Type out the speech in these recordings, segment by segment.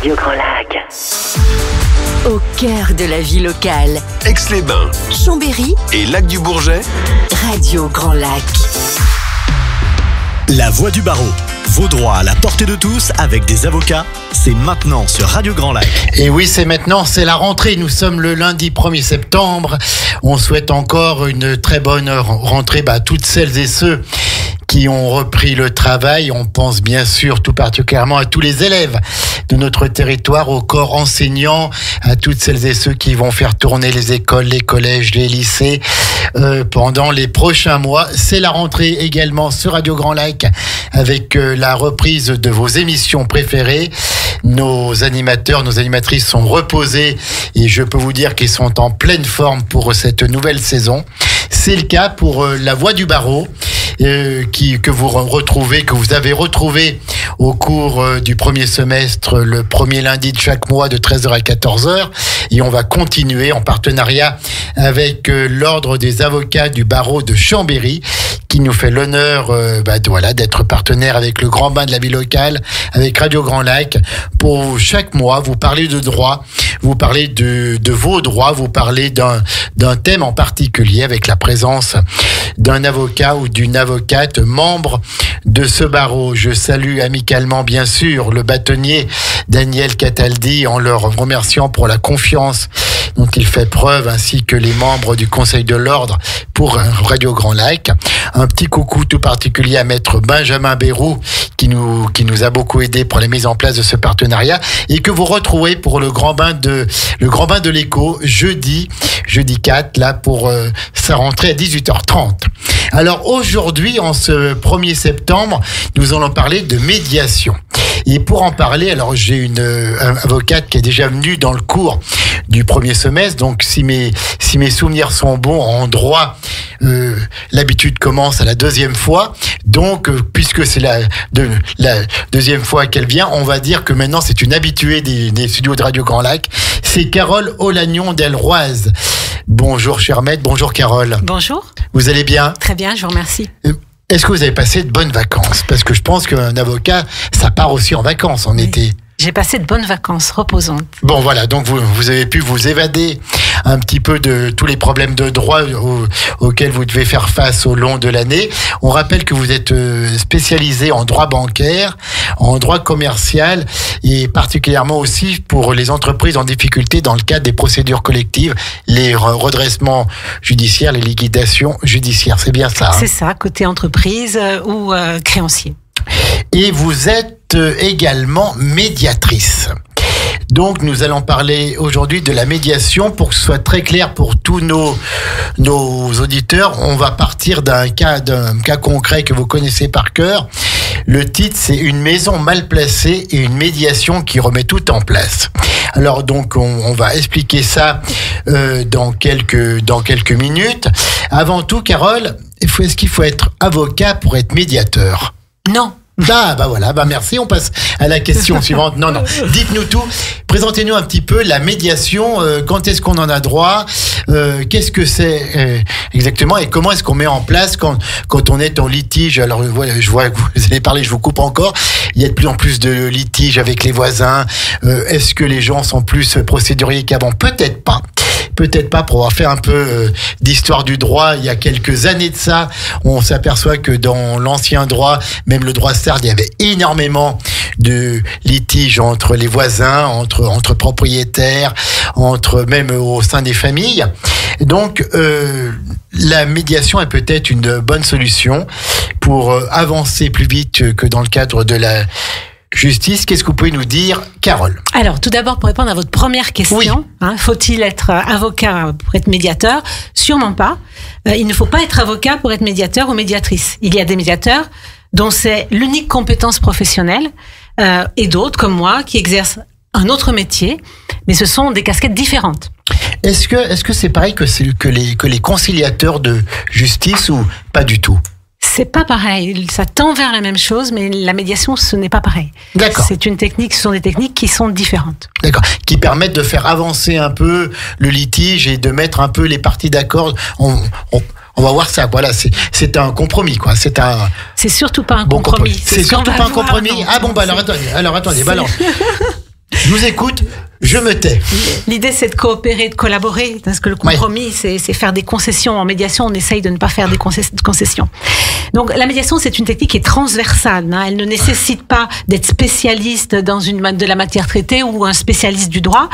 Radio Grand Lac. Au cœur de la vie locale. Aix-les-Bains, Chambéry et Lac-du-Bourget. Radio Grand Lac. La Voix du barreau. Vos droits à la portée de tous avec des avocats, c'est maintenant sur Radio Grand Lac. Et oui, c'est maintenant, c'est la rentrée. Nous sommes le lundi 1er septembre. On souhaite encore une très bonne rentrée à toutes celles et ceux qui ont repris le travail. On pense bien sûr tout particulièrement à tous les élèves de notre territoire, au corps enseignant, à toutes celles et ceux qui vont faire tourner les écoles, les collèges, les lycées pendant les prochains mois. C'est la rentrée également sur Radio Grand Lac avec la reprise de vos émissions préférées. Nos animateurs, nos animatrices sont reposés et je peux vous dire qu'ils sont en pleine forme pour cette nouvelle saison. C'est le cas pour La Voix du barreau. Que vous avez retrouvé au cours du premier semestre, le premier lundi de chaque mois de 13h à 14h. Et on va continuer en partenariat avec l'Ordre des avocats du barreau de Chambéry, qui nous fait l'honneur d'être partenaire avec le Grand Bain de la vie locale, avec Radio Grand Lac, pour chaque mois vous parler de droit, vous parler de vos droits, vous parler d'un thème en particulier avec la présence d'un avocat ou d'une avocate membre de ce barreau. Je salue amicalement bien sûr le bâtonnier Daniel Cataldi en leur remerciant pour la confiance dont il fait preuve, ainsi que les membres du Conseil de l'Ordre pour Radio Grand Lac. Un petit coucou tout particulier à maître Benjamin Bérou qui nous a beaucoup aidé pour la mise en place de ce partenariat et que vous retrouvez pour le Grand Bain de l'Écho jeudi 4 là pour sa rentrée à 18h30. Alors aujourd'hui, en ce 1er septembre, nous allons parler de médiation. Et pour en parler, alors j'ai une avocate qui est déjà venue dans le cours du premier semestre. Donc si mes souvenirs sont bons en droit, l'habitude commence à la deuxième fois. Donc puisque c'est la deuxième fois qu'elle vient, on va dire que maintenant c'est une habituée des studios de Radio Grand Lac. C'est Carole Olagnon d'Elroise. Bonjour chère maître, bonjour Carole. Bonjour. Vous allez bien ? Très bien, je vous remercie. Est-ce que vous avez passé de bonnes vacances ? Parce que je pense qu'un avocat, ça part aussi en vacances en été. J'ai passé de bonnes vacances reposantes. Bon voilà, donc vous avez pu vous évader un petit peu de tous les problèmes de droit auxquels vous devez faire face au long de l'année. On rappelle que vous êtes spécialisé en droit bancaire, en droit commercial et particulièrement aussi pour les entreprises en difficulté dans le cadre des procédures collectives, les redressements judiciaires, les liquidations judiciaires. C'est bien ça, hein ? C'est ça, côté entreprise ou créancier. Et vous êtes également médiatrice. Donc nous allons parler aujourd'hui de la médiation pour que ce soit très clair pour tous nos auditeurs. On va partir d'un cas concret que vous connaissez par cœur. Le titre, c'est Une maison mal placée et une médiation qui remet tout en place. Alors donc on va expliquer ça dans quelques minutes. Avant tout, Carole, est-ce qu'il faut être avocat pour être médiateur ? Non. Voilà, merci, on passe à la question suivante. Non, dites-nous tout, présentez-nous un petit peu la médiation, quand est-ce qu'on en a droit, qu'est-ce que c'est exactement et comment est-ce qu'on met en place quand on est en litige. Alors voilà, je vois que vous allez parler, je vous coupe encore, il y a de plus en plus de litiges avec les voisins, est-ce que les gens sont plus procéduriers qu'avant ? Peut-être pas, pour avoir fait un peu d'histoire du droit il y a quelques années de ça, on s'aperçoit que dans l'ancien droit, même le droit sarde, il y avait énormément de litiges entre les voisins, entre propriétaires, même au sein des familles. Donc la médiation est peut-être une bonne solution pour avancer plus vite que dans le cadre de la justice. Qu'est-ce que vous pouvez nous dire, Carole ? Alors, tout d'abord, pour répondre à votre première question, oui. Faut-il être avocat pour être médiateur ? Sûrement pas. Il ne faut pas être avocat pour être médiateur ou médiatrice. Il y a des médiateurs dont c'est l'unique compétence professionnelle et d'autres, comme moi, qui exercent un autre métier, mais ce sont des casquettes différentes. Est-ce que c'est pareil que les conciliateurs de justice ou pas du tout ? C'est pas pareil. Ça tend vers la même chose, mais la médiation, ce n'est pas pareil. D'accord. Ce sont des techniques qui sont différentes. D'accord. Qui permettent de faire avancer un peu le litige et de mettre un peu les parties d'accord. On va voir ça. Voilà, c'est un compromis, quoi. C'est surtout pas un compromis. C'est surtout pas un compromis. Ah bon, alors attendez, balance. Je vous écoute, je me tais. L'idée, c'est de coopérer, de collaborer, parce que le compromis, c'est faire des concessions. En médiation, on essaye de ne pas faire des concessions. Donc, la médiation, c'est une technique qui est transversale. Hein. Elle ne nécessite pas d'être spécialiste de la matière traitée ou un spécialiste du droit.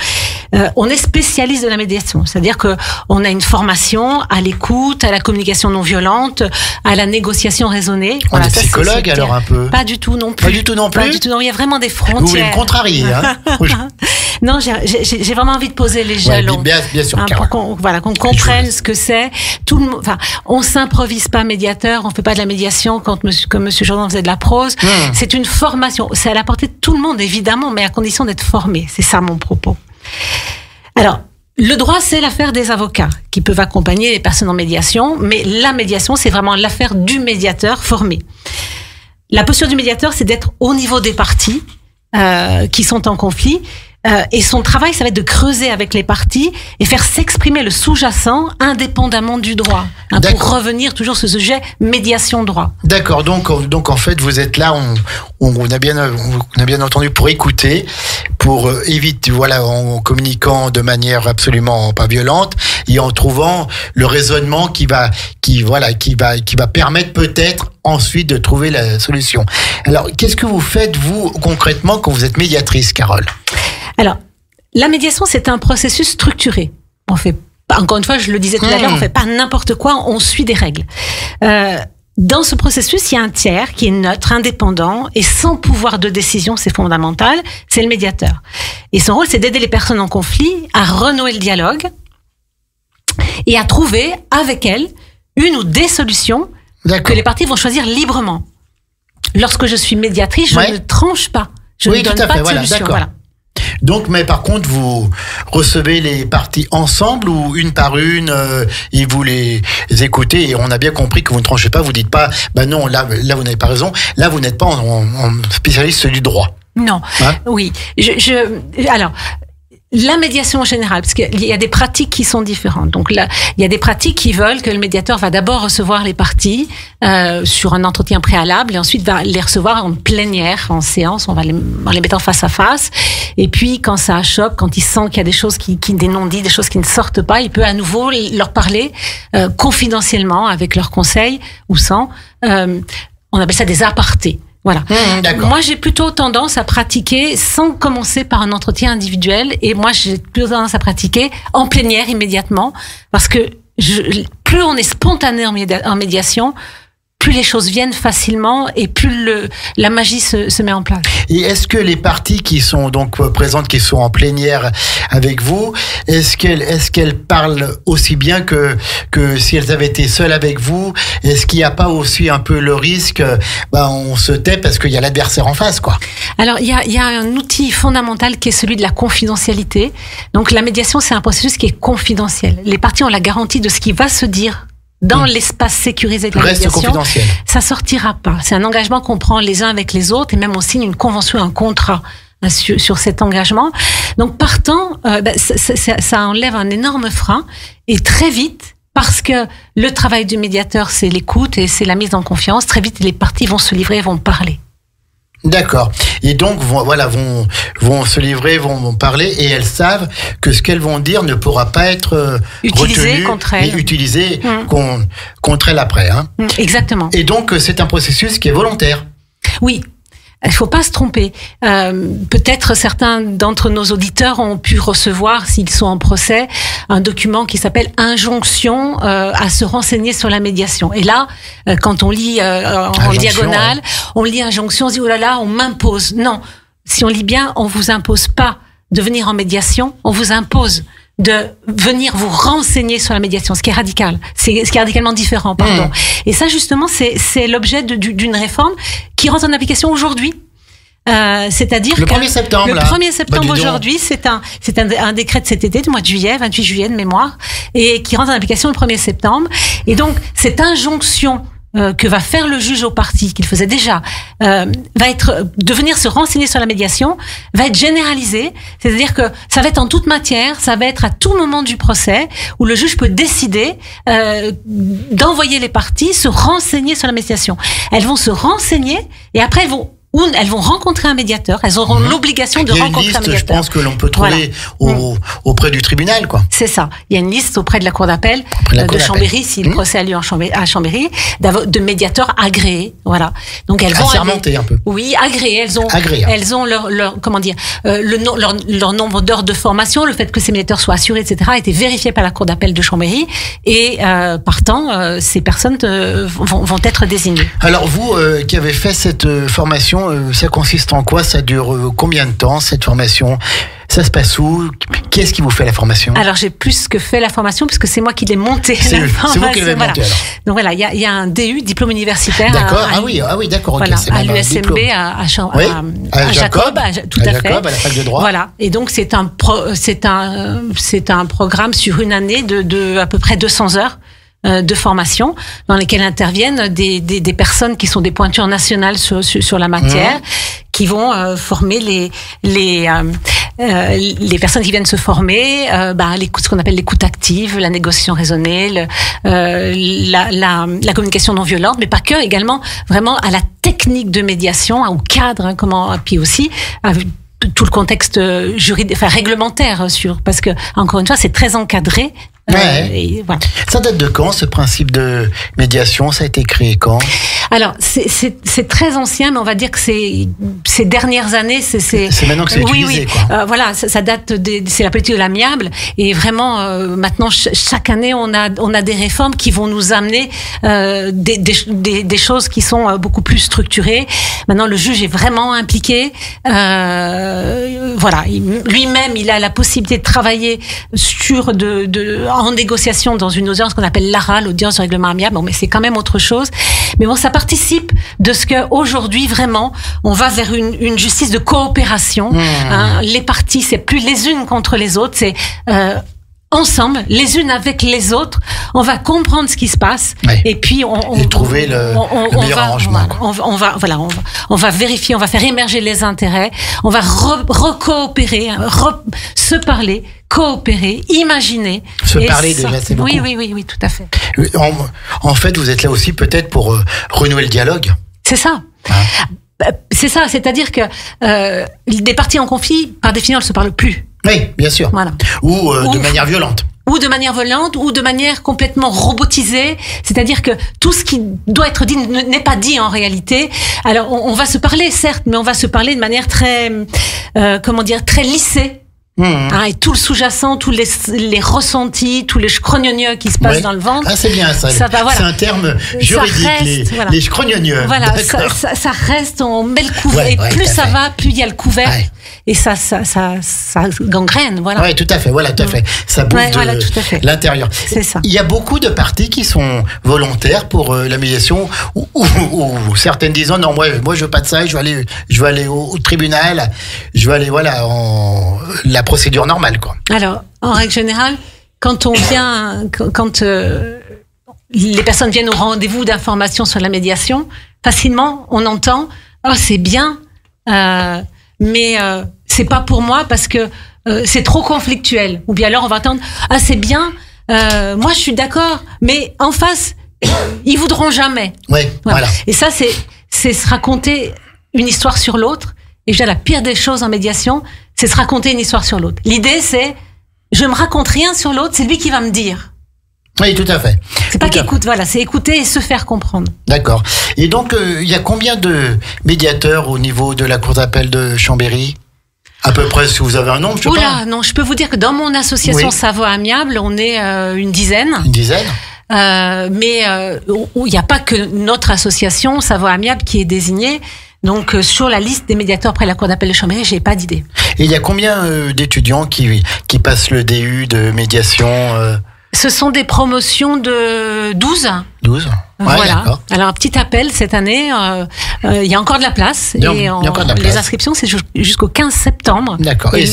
On est spécialiste de la médiation. C'est-à-dire que on a une formation à l'écoute, à la communication non violente, à la négociation raisonnée. On est psychologue, alors, un peu? Pas du tout non plus. Pas du tout non plus? Pas du tout non. Il y a vraiment des frontières. Vous voulez me contrarier, hein? Non, j'ai vraiment envie de poser les jalons. Bien sûr, hein, pour qu'on comprenne ce que c'est. On s'improvise pas médiateur, on fait pas de la médiation comme Monsieur Jourdan faisait de la prose. C'est une formation. C'est à la portée de tout le monde, évidemment, mais à condition d'être formé. C'est ça mon propos. Alors, le droit, c'est l'affaire des avocats qui peuvent accompagner les personnes en médiation, mais la médiation, c'est vraiment l'affaire du médiateur formé. La posture du médiateur, c'est d'être au niveau des parties qui sont en conflit. Et son travail, ça va être de creuser avec les parties et faire s'exprimer le sous-jacent indépendamment du droit. Hein, pour revenir toujours sur ce sujet médiation-droit. D'accord. Donc en fait, vous êtes là, on a bien entendu, pour écouter, pour éviter, en communiquant de manière absolument pas violente et en trouvant le raisonnement qui va permettre peut-être ensuite de trouver la solution. Alors, qu'est-ce que vous faites, vous, concrètement, quand vous êtes médiatrice, Carole? Alors, la médiation, c'est un processus structuré. On fait, encore une fois, je le disais tout à l'heure, on fait pas n'importe quoi, on suit des règles. Dans ce processus, il y a un tiers qui est neutre, indépendant et sans pouvoir de décision, c'est fondamental, c'est le médiateur. Et son rôle, c'est d'aider les personnes en conflit à renouer le dialogue et à trouver avec elles une ou des solutions que les parties vont choisir librement. Lorsque je suis médiatrice, je ne tranche pas. Je ne donne pas de solution. Voilà. Donc, mais par contre, vous recevez les parties ensemble ou une par une et vous les écoutez, et on a bien compris que vous ne tranchez pas, vous dites pas, non, là vous n'avez pas raison, là vous n'êtes pas en spécialiste du droit. Non, hein? Oui. Alors, la médiation en général, parce qu'il y a des pratiques qui sont différentes. Donc là, il y a des pratiques qui veulent que le médiateur va d'abord recevoir les parties sur un entretien préalable et ensuite va les recevoir en plénière, en séance, en les mettant face à face. Et puis, quand ça achoppe, quand il sent qu'il y a des choses des non-dits, des choses qui ne sortent pas, il peut à nouveau leur parler confidentiellement avec leurs conseils ou sans. On appelle ça des apartés. Voilà. Moi, j'ai plutôt tendance à pratiquer sans commencer par un entretien individuel, et moi, j'ai plutôt tendance à pratiquer en plénière immédiatement, parce que plus on est spontané en médiation, plus les choses viennent facilement et plus la magie se met en place. Et est-ce que les parties qui sont donc présentes, qui sont en plénière avec vous, est-ce qu'elles parlent aussi bien que si elles avaient été seules avec vous? Est-ce qu'il n'y a pas aussi un peu le risque, on se tait parce qu'il y a l'adversaire en face, quoi? Alors, il y a un outil fondamental qui est celui de la confidentialité. Donc, la médiation, c'est un processus qui est confidentiel. Les parties ont la garantie de ce qui va se dire dans l'espace sécurisé de la médiation. Reste confidentiel. Ça sortira pas. C'est un engagement qu'on prend les uns avec les autres, et même on signe une convention, un contrat sur cet engagement. Donc partant, ça enlève un énorme frein, et très vite, parce que le travail du médiateur, c'est l'écoute et c'est la mise en confiance, très vite les parties vont se livrer, vont parler. D'accord. Et donc, vont se livrer, vont parler, et elles savent que ce qu'elles vont dire ne pourra pas être utilisé contre elles. Et utilisé contre elles après. Hein. Exactement. Et donc, c'est un processus qui est volontaire. Oui. Il faut pas se tromper. Peut-être certains d'entre nos auditeurs ont pu recevoir, s'ils sont en procès, un document qui s'appelle injonction à se renseigner sur la médiation. Et là, quand on lit en diagonale, on lit injonction, on se dit oh là là, on m'impose. Non, si on lit bien, on vous impose pas de venir en médiation, on vous impose de venir vous renseigner sur la médiation, ce qui est radical, ce qui est radicalement différent, pardon. Et ça, justement, c'est l'objet d'une réforme qui rentre en application aujourd'hui. C'est-à-dire le 1er septembre. Le 1er septembre aujourd'hui, c'est un décret de cet été, du mois de juillet, 28 juillet de mémoire, et qui rentre en application le 1er septembre. Et donc, cette injonction que va faire le juge aux parties, qu'il faisait déjà, va être de venir se renseigner sur la médiation, va être généralisée, c'est-à-dire que ça va être en toute matière, ça va être à tout moment du procès où le juge peut décider d'envoyer les parties se renseigner sur la médiation. Elles vont se renseigner et après elles vont où elles vont rencontrer un médiateur. Elles auront l'obligation de rencontrer un médiateur. Il y a une liste, je pense, que l'on peut trouver auprès du tribunal, quoi. C'est ça. Il y a une liste auprès de la cour d'appel de Chambéry, si le procès a lieu à Chambéry, de médiateurs agréés. Voilà. Donc elles vont assermentés un peu. Oui, agréés. Elles ont leur comment dire, leur nombre d'heures de formation, le fait que ces médiateurs soient assurés, etc., a été vérifié par la cour d'appel de Chambéry, et partant, ces personnes vont être désignées. Alors vous qui avez fait cette formation, ça consiste en quoi? Ça dure combien de temps, cette formation? Ça se passe où? Qui est-ce qui vous fait la formation? Alors j'ai plus que fait la formation, puisque c'est moi qui l'ai montée. C'est vous qui l'avez montée, alors. Donc voilà, il y a un DU, diplôme universitaire. D'accord. Ah oui, d'accord. Voilà, okay, à l'USMB à Jacob, tout à fait. À la fac de droit. Voilà. Et donc c'est un programme sur une année de à peu près 200 heures de formation, dans lesquelles interviennent des personnes qui sont des pointures nationales sur la matière, qui vont former les personnes qui viennent se former, ce qu'on appelle l'écoute active, la négociation raisonnée, la communication non violente, mais pas que, également vraiment à la technique de médiation, au cadre, puis aussi tout le contexte juridique, réglementaire parce que encore une fois c'est très encadré. Et voilà. Ça date de quand, ce principe de médiation? Ça a été créé quand? Alors c'est très ancien, mais on va dire que ces dernières années, c'est maintenant que c'est utilisé, quoi. Voilà, ça date c'est la politique de l'amiable, et vraiment maintenant chaque année on a des réformes qui vont nous amener des choses qui sont beaucoup plus structurées. Maintenant le juge est vraiment impliqué. Voilà, lui-même il a la possibilité de travailler sur en négociation dans une audience qu'on appelle l'ARA, l'audience de règlement amiable. Bon, mais c'est quand même autre chose. Mais bon, ça participe de ce que aujourd'hui vraiment on va vers une justice de coopération. Les parties, c'est plus les unes contre les autres, c'est ensemble, les unes avec les autres, on va comprendre ce qui se passe, et puis et trouver le meilleur arrangement. On va vérifier, on va faire émerger les intérêts, on va recoopérer, se parler, coopérer, imaginer. Se parler déjà, c'est beaucoup. Oui, tout à fait. En fait, vous êtes là aussi peut-être pour renouer le dialogue. C'est ça. C'est ça, c'est-à-dire que des parties en conflit, par définition, elles ne se parlent plus. Oui, bien sûr. Voilà. Ou de manière violente. Ou de manière violente, ou de manière complètement robotisée. C'est-à-dire que tout ce qui doit être dit n'est pas dit en réalité. Alors, on va se parler, certes, mais on va se parler de manière très, très lissée. Et tout le sous-jacent, tous les ressentis, tous les schrognonieux qui se passent dans le ventre. Ah, c'est bien ça. Voilà. C'est un terme juridique, les schrognonieux. Voilà, ça reste, on met le couvert. Et plus ça va, plus il y a le couvert. Et ça gangrène, voilà. Oui, tout à fait, tout à fait. Ça bouffe de l'intérieur. C'est ça. Il y a beaucoup de parties qui sont volontaires pour la médiation, ou certaines disant non, moi je veux pas de ça, je vais aller au tribunal, je vais aller en la procédure normale, quoi. Alors, en règle générale, quand les personnes viennent au rendez-vous d'information sur la médiation, facilement on entend c'est bien, mais c'est pas pour moi parce que c'est trop conflictuel. Ou bien alors on va entendre c'est bien, moi je suis d'accord, mais en face ils voudront jamais. Voilà. Et ça c'est se raconter une histoire sur l'autre. Et déjà la pire des choses en médiation, c'est se raconter une histoire sur l'autre. L'idée c'est je me raconte rien sur l'autre, c'est lui qui va me dire. Oui, tout à fait. C'est pas qu'écoute, c'est écouter et se faire comprendre. D'accord. Et donc, il y a combien de médiateurs au niveau de la cour d'appel de Chambéry? À peu près, si vous avez un nombre, je sais pas. Non, je peux vous dire que dans mon association Savoie Amiable, on est une dizaine. Une dizaine? Mais il n'y a pas que notre association Savoie Amiable qui est désignée. Donc, sur la liste des médiateurs près de la cour d'appel de Chambéry, j'ai pas d'idée. Et il y a combien d'étudiants qui passent le DU de médiation Ce sont des promotions de 12. 12. Voilà. D'accord. Alors, un petit appel cette année. Il y a encore de la place. Les inscriptions, c'est jusqu'au 15 septembre. D'accord. Et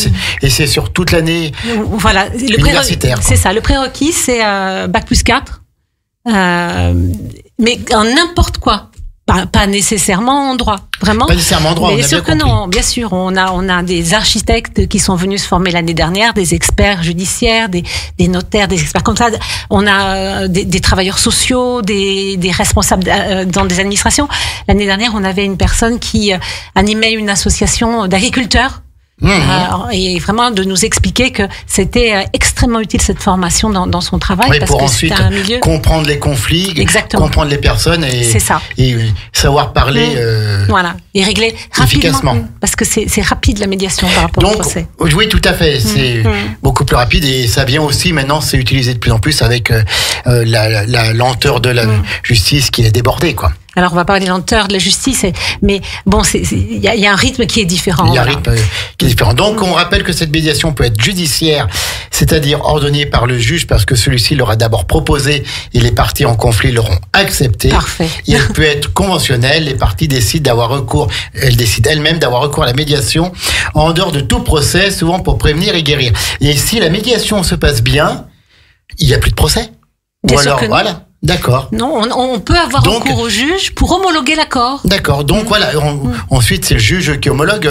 c'est sur toute l'année universitaire. C'est ça. Le prérequis, c'est Bac+4. Mais en n'importe quoi. pas nécessairement en droit, vraiment. Pas nécessairement en droit, bien on a sûr bien que compris. non, bien sûr. On a des architectes qui sont venus se former l'année dernière, des experts judiciaires, des notaires, des experts comptables. On a des travailleurs sociaux, des responsables dans des administrations. L'année dernière, on avait une personne qui animait une association d'agriculteurs. Et vraiment de nous expliquer que c'était extrêmement utile cette formation dans son travail, Oui, parce pour que ensuite c'est un milieu. comprendre les conflits, Exactement. comprendre les personnes C'est ça. et savoir parler. Voilà, et régler efficacement. rapidement, parce que c'est rapide la médiation par rapport au Donc, procès. oui, tout à fait. C'est beaucoup plus rapide et ça vient aussi maintenant, c'est utilisé de plus en plus avec la lenteur de la justice qui est débordée, quoi. Alors, on va parler de lenteur de la justice, mais bon, il y a un rythme qui est différent. Il y a un voilà. rythme qui est différent. Donc, on rappelle que cette médiation peut être judiciaire, c'est-à-dire ordonnée par le juge parce que celui-ci l'aura d'abord proposé et les parties en conflit l'auront accepté. Parfait. Et elle peut être conventionnelle. Les parties décident d'avoir recours, elles décident elles-mêmes d'avoir recours à la médiation en dehors de tout procès, souvent pour prévenir et guérir. Et si la médiation se passe bien, il n'y a plus de procès. Bien Ou sûr alors, que non. voilà. D'accord. Non, on peut avoir Donc- recours au juge pour homologuer l'accord. D'accord. Donc voilà. Ensuite, c'est le juge qui homologue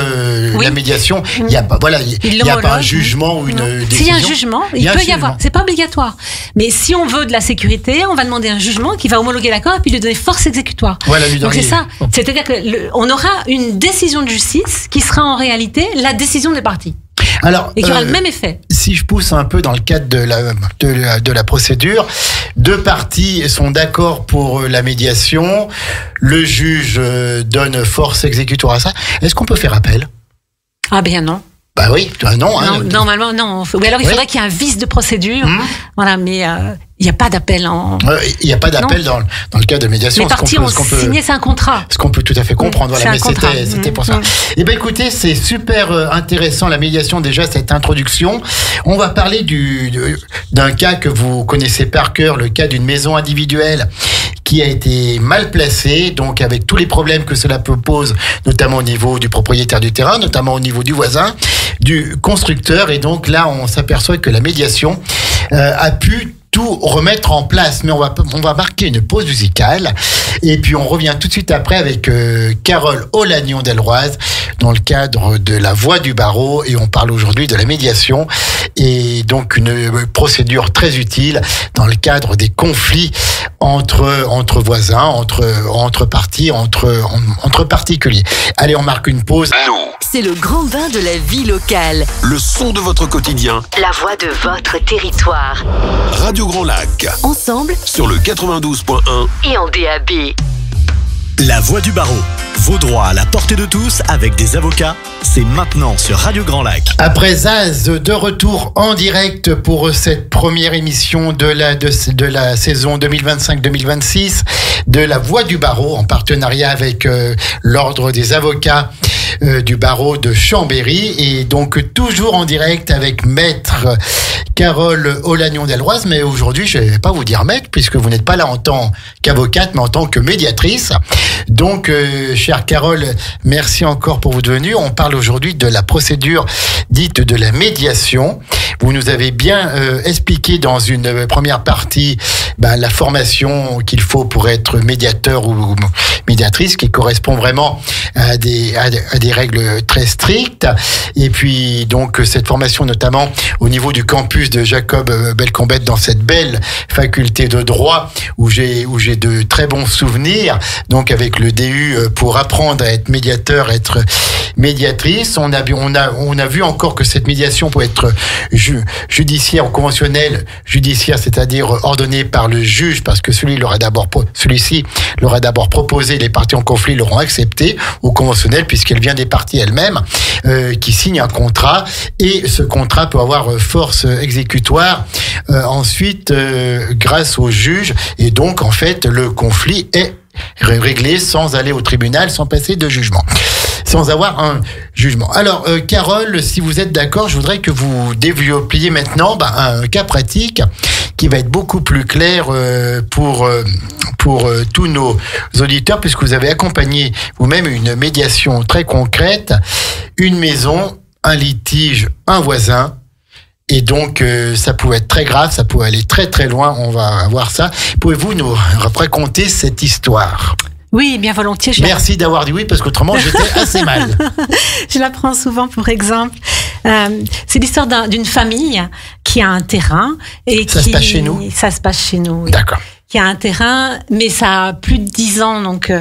Oui. la médiation. Il n'y a pas, voilà, il y a pas un jugement ou une Non. décision. S'il y a un jugement, il un peut y jugement. avoir. C'est pas obligatoire. Mais si on veut de la sécurité, on va demander un jugement qui va homologuer l'accord et puis lui donner force exécutoire. Voilà, lui Donc donner- c'est ça. C'est-à-dire que on aura une décision de justice qui sera en réalité la décision des parties Alors, et qui aura le même effet. si je pousse un peu dans le cadre de la procédure, deux parties sont d'accord pour la médiation. Le juge donne force exécutoire à ça. Est-ce qu'on peut faire appel? Ah bien non. Bah oui, non. Hein. Non, normalement non. Ou alors il Oui. faudrait qu'il y ait un vice de procédure. Voilà, mais il n'y a pas d'appel en. Il n'y a pas d'appel dans le cas de médiation. Les parties ont signé, c'est un contrat. Ce qu'on peut tout à fait comprendre, voilà, c'est mais un contrat. c'était pour ça. Eh ben écoutez, c'est super intéressant la médiation déjà cette introduction. On va parler d'un cas que vous connaissez par cœur, le cas d'une maison individuelle qui a été mal placée, donc avec tous les problèmes que cela pose, notamment au niveau du propriétaire du terrain, notamment au niveau du voisin, du constructeur, et donc là on s'aperçoit que la médiation a pu tout remettre en place. Mais on va marquer une pause musicale et puis on revient tout de suite après avec Carole Olagnon-Delroise dans le cadre de la voix du barreau, et on parle aujourd'hui de la médiation et donc une procédure très utile dans le cadre des conflits entre voisins, entre parties, entre particuliers. Allez, on marque une pause. Nous, C'est le grand bain de la vie locale. le son de votre quotidien. La voix de votre territoire. Radio Grand Lac. Ensemble Sur le 92.1. et en DAB. La voix du barreau. Vos droits à la portée de tous avec des avocats. C'est maintenant sur Radio Grand Lac. Après Zaz, de retour en direct pour cette première émission de la saison 2025-2026 de la Voix du Barreau, en partenariat avec l'Ordre des avocats du barreau de Chambéry, et donc toujours en direct avec Maître Carole Olagnon-Delroise. Mais aujourd'hui, je ne vais pas vous dire maître, puisque vous n'êtes pas là en tant qu'avocate, mais en tant que médiatrice. Donc, chère Carole, merci encore pour votre venue. On parle aujourd'hui de la procédure dite de la médiation. Vous nous avez bien expliqué dans une première partie la formation qu'il faut pour être médiateur ou médiatrice, qui correspond vraiment à des règles très strictes. Et puis donc cette formation notamment au niveau du campus de Jacob Belcombette, dans cette belle faculté de droit où j'ai de très bons souvenirs, donc avec le DU pour apprendre à être médiateur, être médiatrice. On a vu encore que cette médiation peut être judiciaire ou conventionnelle. Judiciaire, c'est-à-dire ordonnée par le juge, parce que celui-ci leur a d'abord proposé, les parties en conflit l'auront accepté, ou conventionnelle puisqu'elle vient des parties elles-mêmes qui signent un contrat, et ce contrat peut avoir force exécutoire ensuite grâce au juge, et donc en fait le conflit est réglé sans aller au tribunal, sans passer de jugement, sans avoir un jugement. Alors, Carole, si vous êtes d'accord, je voudrais que vous développiez maintenant un cas pratique qui va être beaucoup plus clair pour tous nos auditeurs, puisque vous avez accompagné vous-même une médiation très concrète, une maison, un litige, un voisin. Et donc, ça pouvait être très grave, ça pouvait aller très très loin, on va voir ça. Pouvez-vous nous raconter cette histoire ? Oui, bien volontiers. Merci d'avoir dit oui, parce qu'autrement, j'étais assez mal. Je la prends souvent pour exemple. C'est l'histoire d'une famille qui a un terrain. Ça se passe chez nous ? Ça se passe chez nous, oui. D'accord. Qui a un terrain, mais ça a plus de 10 ans, donc...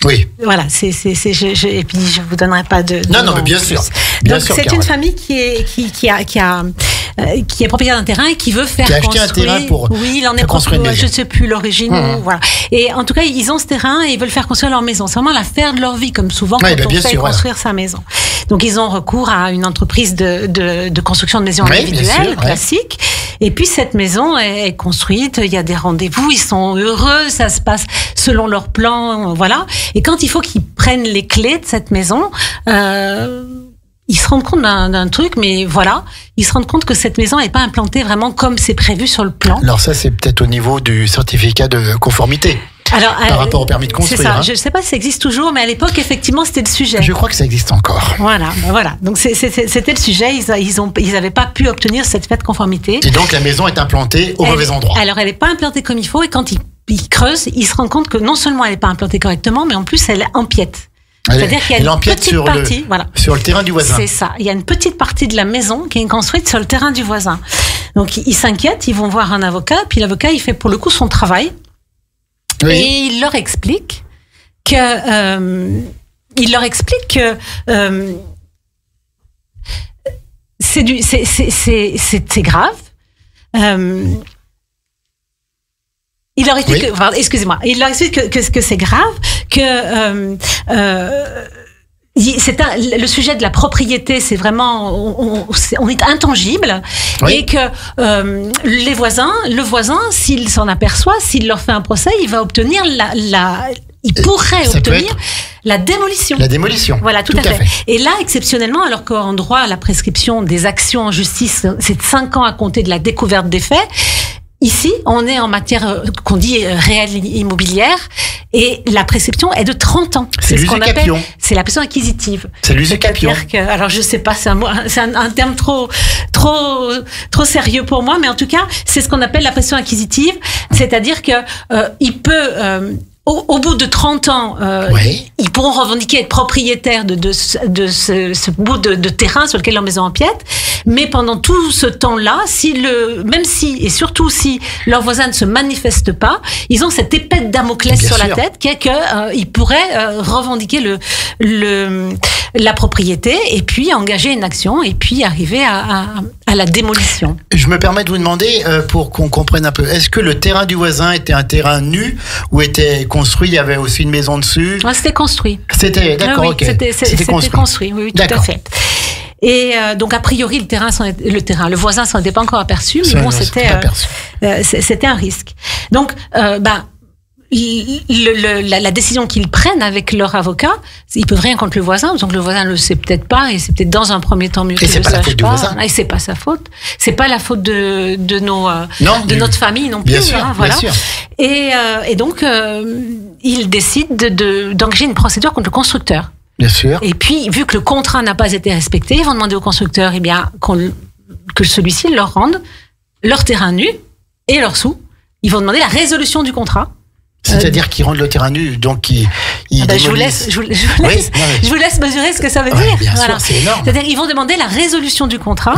oui. Voilà, et puis je vous donnerai pas de non, mais bien sûr. Bien donc sûr, c'est Carole. une famille qui est propriétaire d'un terrain et qui veut faire qui a construire. acheté un terrain pour oui, il en est construire une maison. Je ne sais plus l'origine. Voilà. Et en tout cas, ils ont ce terrain et ils veulent faire construire leur maison. C'est vraiment l'affaire de leur vie, comme souvent quand on fait construire sa maison. Donc ils ont recours à une entreprise de construction de maisons individuelles classique. Et puis cette maison est construite. Il y a des rendez-vous. Ils sont heureux. Ça se passe selon leur plan. Voilà. Et quand il faut qu'ils prennent les clés de cette maison, ils se rendent compte d'un truc, mais voilà, ils se rendent compte que cette maison n'est pas implantée vraiment comme c'est prévu sur le plan. Alors ça, c'est peut-être au niveau du certificat de conformité. Alors, par rapport au permis de construire. C'est ça. Hein. Je ne sais pas si ça existe toujours, mais à l'époque, effectivement, c'était le sujet. Je crois que ça existe encore. Voilà. Donc c'était le sujet. Ils n'avaient pas pu obtenir cette fait de conformité. Et donc la maison est implantée au mauvais endroit. Alors elle n'est pas implantée comme il faut, et quand ils creusent, ils se rendent compte que non seulement elle n'est pas implantée correctement, mais en plus elle empiète. C'est-à-dire qu'il y a une petite partie, sur le terrain du voisin. C'est ça. Il y a une petite partie de la maison qui est construite sur le terrain du voisin. Donc ils s'inquiètent, ils vont voir un avocat, puis l'avocat il fait pour le coup son travail. Oui. Et il leur explique que c'est grave. Il leur explique il leur explique que c'est grave, que le sujet de la propriété, c'est vraiment, on est intangible, et que le voisin, s'il s'en aperçoit, s'il leur fait un procès, il va obtenir il pourrait obtenir la démolition. La démolition. Voilà, tout à fait. Et là, exceptionnellement, alors qu'en droit, la prescription des actions en justice, c'est de 5 ans à compter de la découverte des faits. Ici, on est en matière qu'on dit réelle immobilière, et la prescription est de 30 ans. C'est l'usucapion. C'est la prescription acquisitive. C'est l'usucapion. Alors je sais pas, c'est un terme trop sérieux pour moi, mais en tout cas, c'est ce qu'on appelle la prescription acquisitive, c'est-à-dire que il peut au bout de 30 ans, ils pourront revendiquer être propriétaires de ce bout de terrain sur lequel leur maison empiète. Mais pendant tout ce temps-là, même si et surtout si leurs voisins ne se manifestent pas, ils ont cette épée de Damoclès sur la tête qui est que ils pourraient revendiquer la propriété et puis engager une action et puis arriver à la démolition. Je me permets de vous demander, pour qu'on comprenne un peu, est-ce que le terrain du voisin était un terrain nu ou était construit, il y avait aussi une maison dessus? C'était construit. C'était, d'accord, ok. C'était construit, oui, tout à fait. Et donc a priori le voisin s'en était pas encore aperçu, mais bon, c'était un risque. Donc la décision qu'ils prennent avec leur avocat, ils peuvent rien contre le voisin, donc le voisin le sait peut-être pas, et c'est peut-être dans un premier temps mieux qu'il le sache pas. Et c'est pas la faute du voisin. Et c'est pas sa faute. C'est pas la faute de notre famille non plus. Bien sûr, voilà. Bien sûr. Et donc ils décident d'engager une procédure contre le constructeur. Bien sûr. Et puis, vu que le contrat n'a pas été respecté, ils vont demander au constructeur, que celui-ci leur rende leur terrain nu et leurs sous. Ils vont demander la résolution du contrat. C'est-à-dire qu'ils rendent le terrain nu, donc ils je vous laisse mesurer ce que ça veut dire. Bien sûr, c'est énorme. C'est-à-dire qu'ils vont demander la résolution du contrat.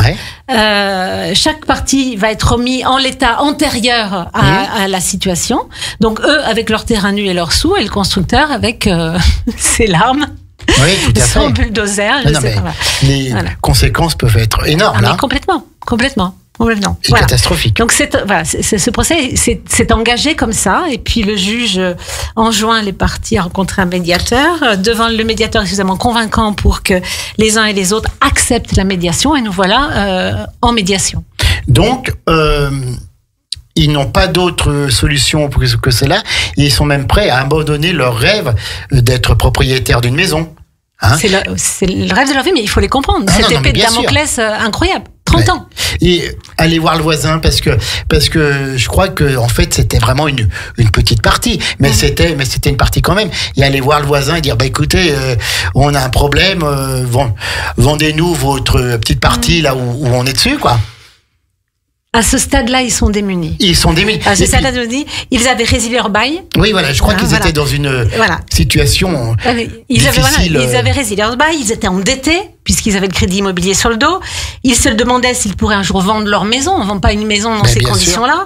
Chaque partie va être remis en l'état antérieur à la situation. Donc eux avec leur terrain nu et leurs sous, et le constructeur avec ses larmes. Oui, tout à fait. Son bulldozer. Les conséquences peuvent être énormes. Mais complètement. Et catastrophique. Donc ce procès s'est engagé comme ça, et puis le juge enjoint les parties à rencontrer un médiateur. Devant le médiateur est suffisamment convaincant pour que les uns et les autres acceptent la médiation, et nous voilà en médiation. Donc ils n'ont pas d'autre solution que cela. Ils sont même prêts à abandonner leur rêve d'être propriétaire d'une maison. Hein? C'est le rêve de leur vie, mais il faut les comprendre. Cette épée de Damoclès incroyable. 30 ans. Et aller voir le voisin, parce que je crois que en fait c'était vraiment une petite partie, mais c'était une partie quand même. Et aller voir le voisin et dire écoutez, on a un problème, vendez-nous votre petite partie là où on est dessus, quoi. À ce stade-là, ils sont démunis. Ils sont démunis. À ce Et stade-là, ils avaient résilié leur bail. puis- oui, voilà, je crois qu'ils Voilà. étaient dans une Voilà. situation Ils avaient, difficile. ils avaient résilié leur bail, ils étaient endettés, puisqu'ils avaient le crédit immobilier sur le dos. Ils se demandaient s'ils pourraient un jour vendre leur maison. On ne vend pas une maison dans Ben, ces bien conditions-là.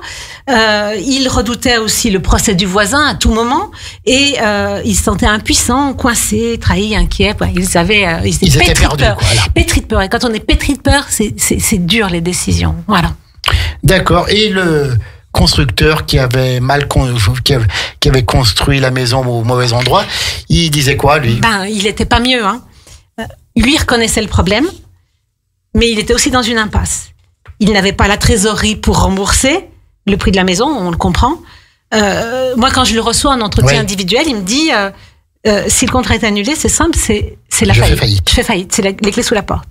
Ils redoutaient aussi le procès du voisin à tout moment. Et ils se sentaient impuissants, coincés, trahis, inquiets. Ouais, ils étaient Ils étaient pétris de perdus, peur. quoi, voilà. Pétris de peur. Et quand on est pétri de peur, c'est dur les décisions. Voilà. D'accord. Et le constructeur qui avait qui avait construit la maison au mauvais endroit, il disait quoi, lui? Ben, il n'était pas mieux. Hein. Lui reconnaissait le problème, mais il était aussi dans une impasse. Il n'avait pas la trésorerie pour rembourser le prix de la maison, on le comprend. Moi, quand je le reçois en entretien Ouais. individuel, il me dit si le contrat est annulé, c'est simple, c'est la Je fais faillite. faillite. Je fais faillite, c'est les clés sous la porte.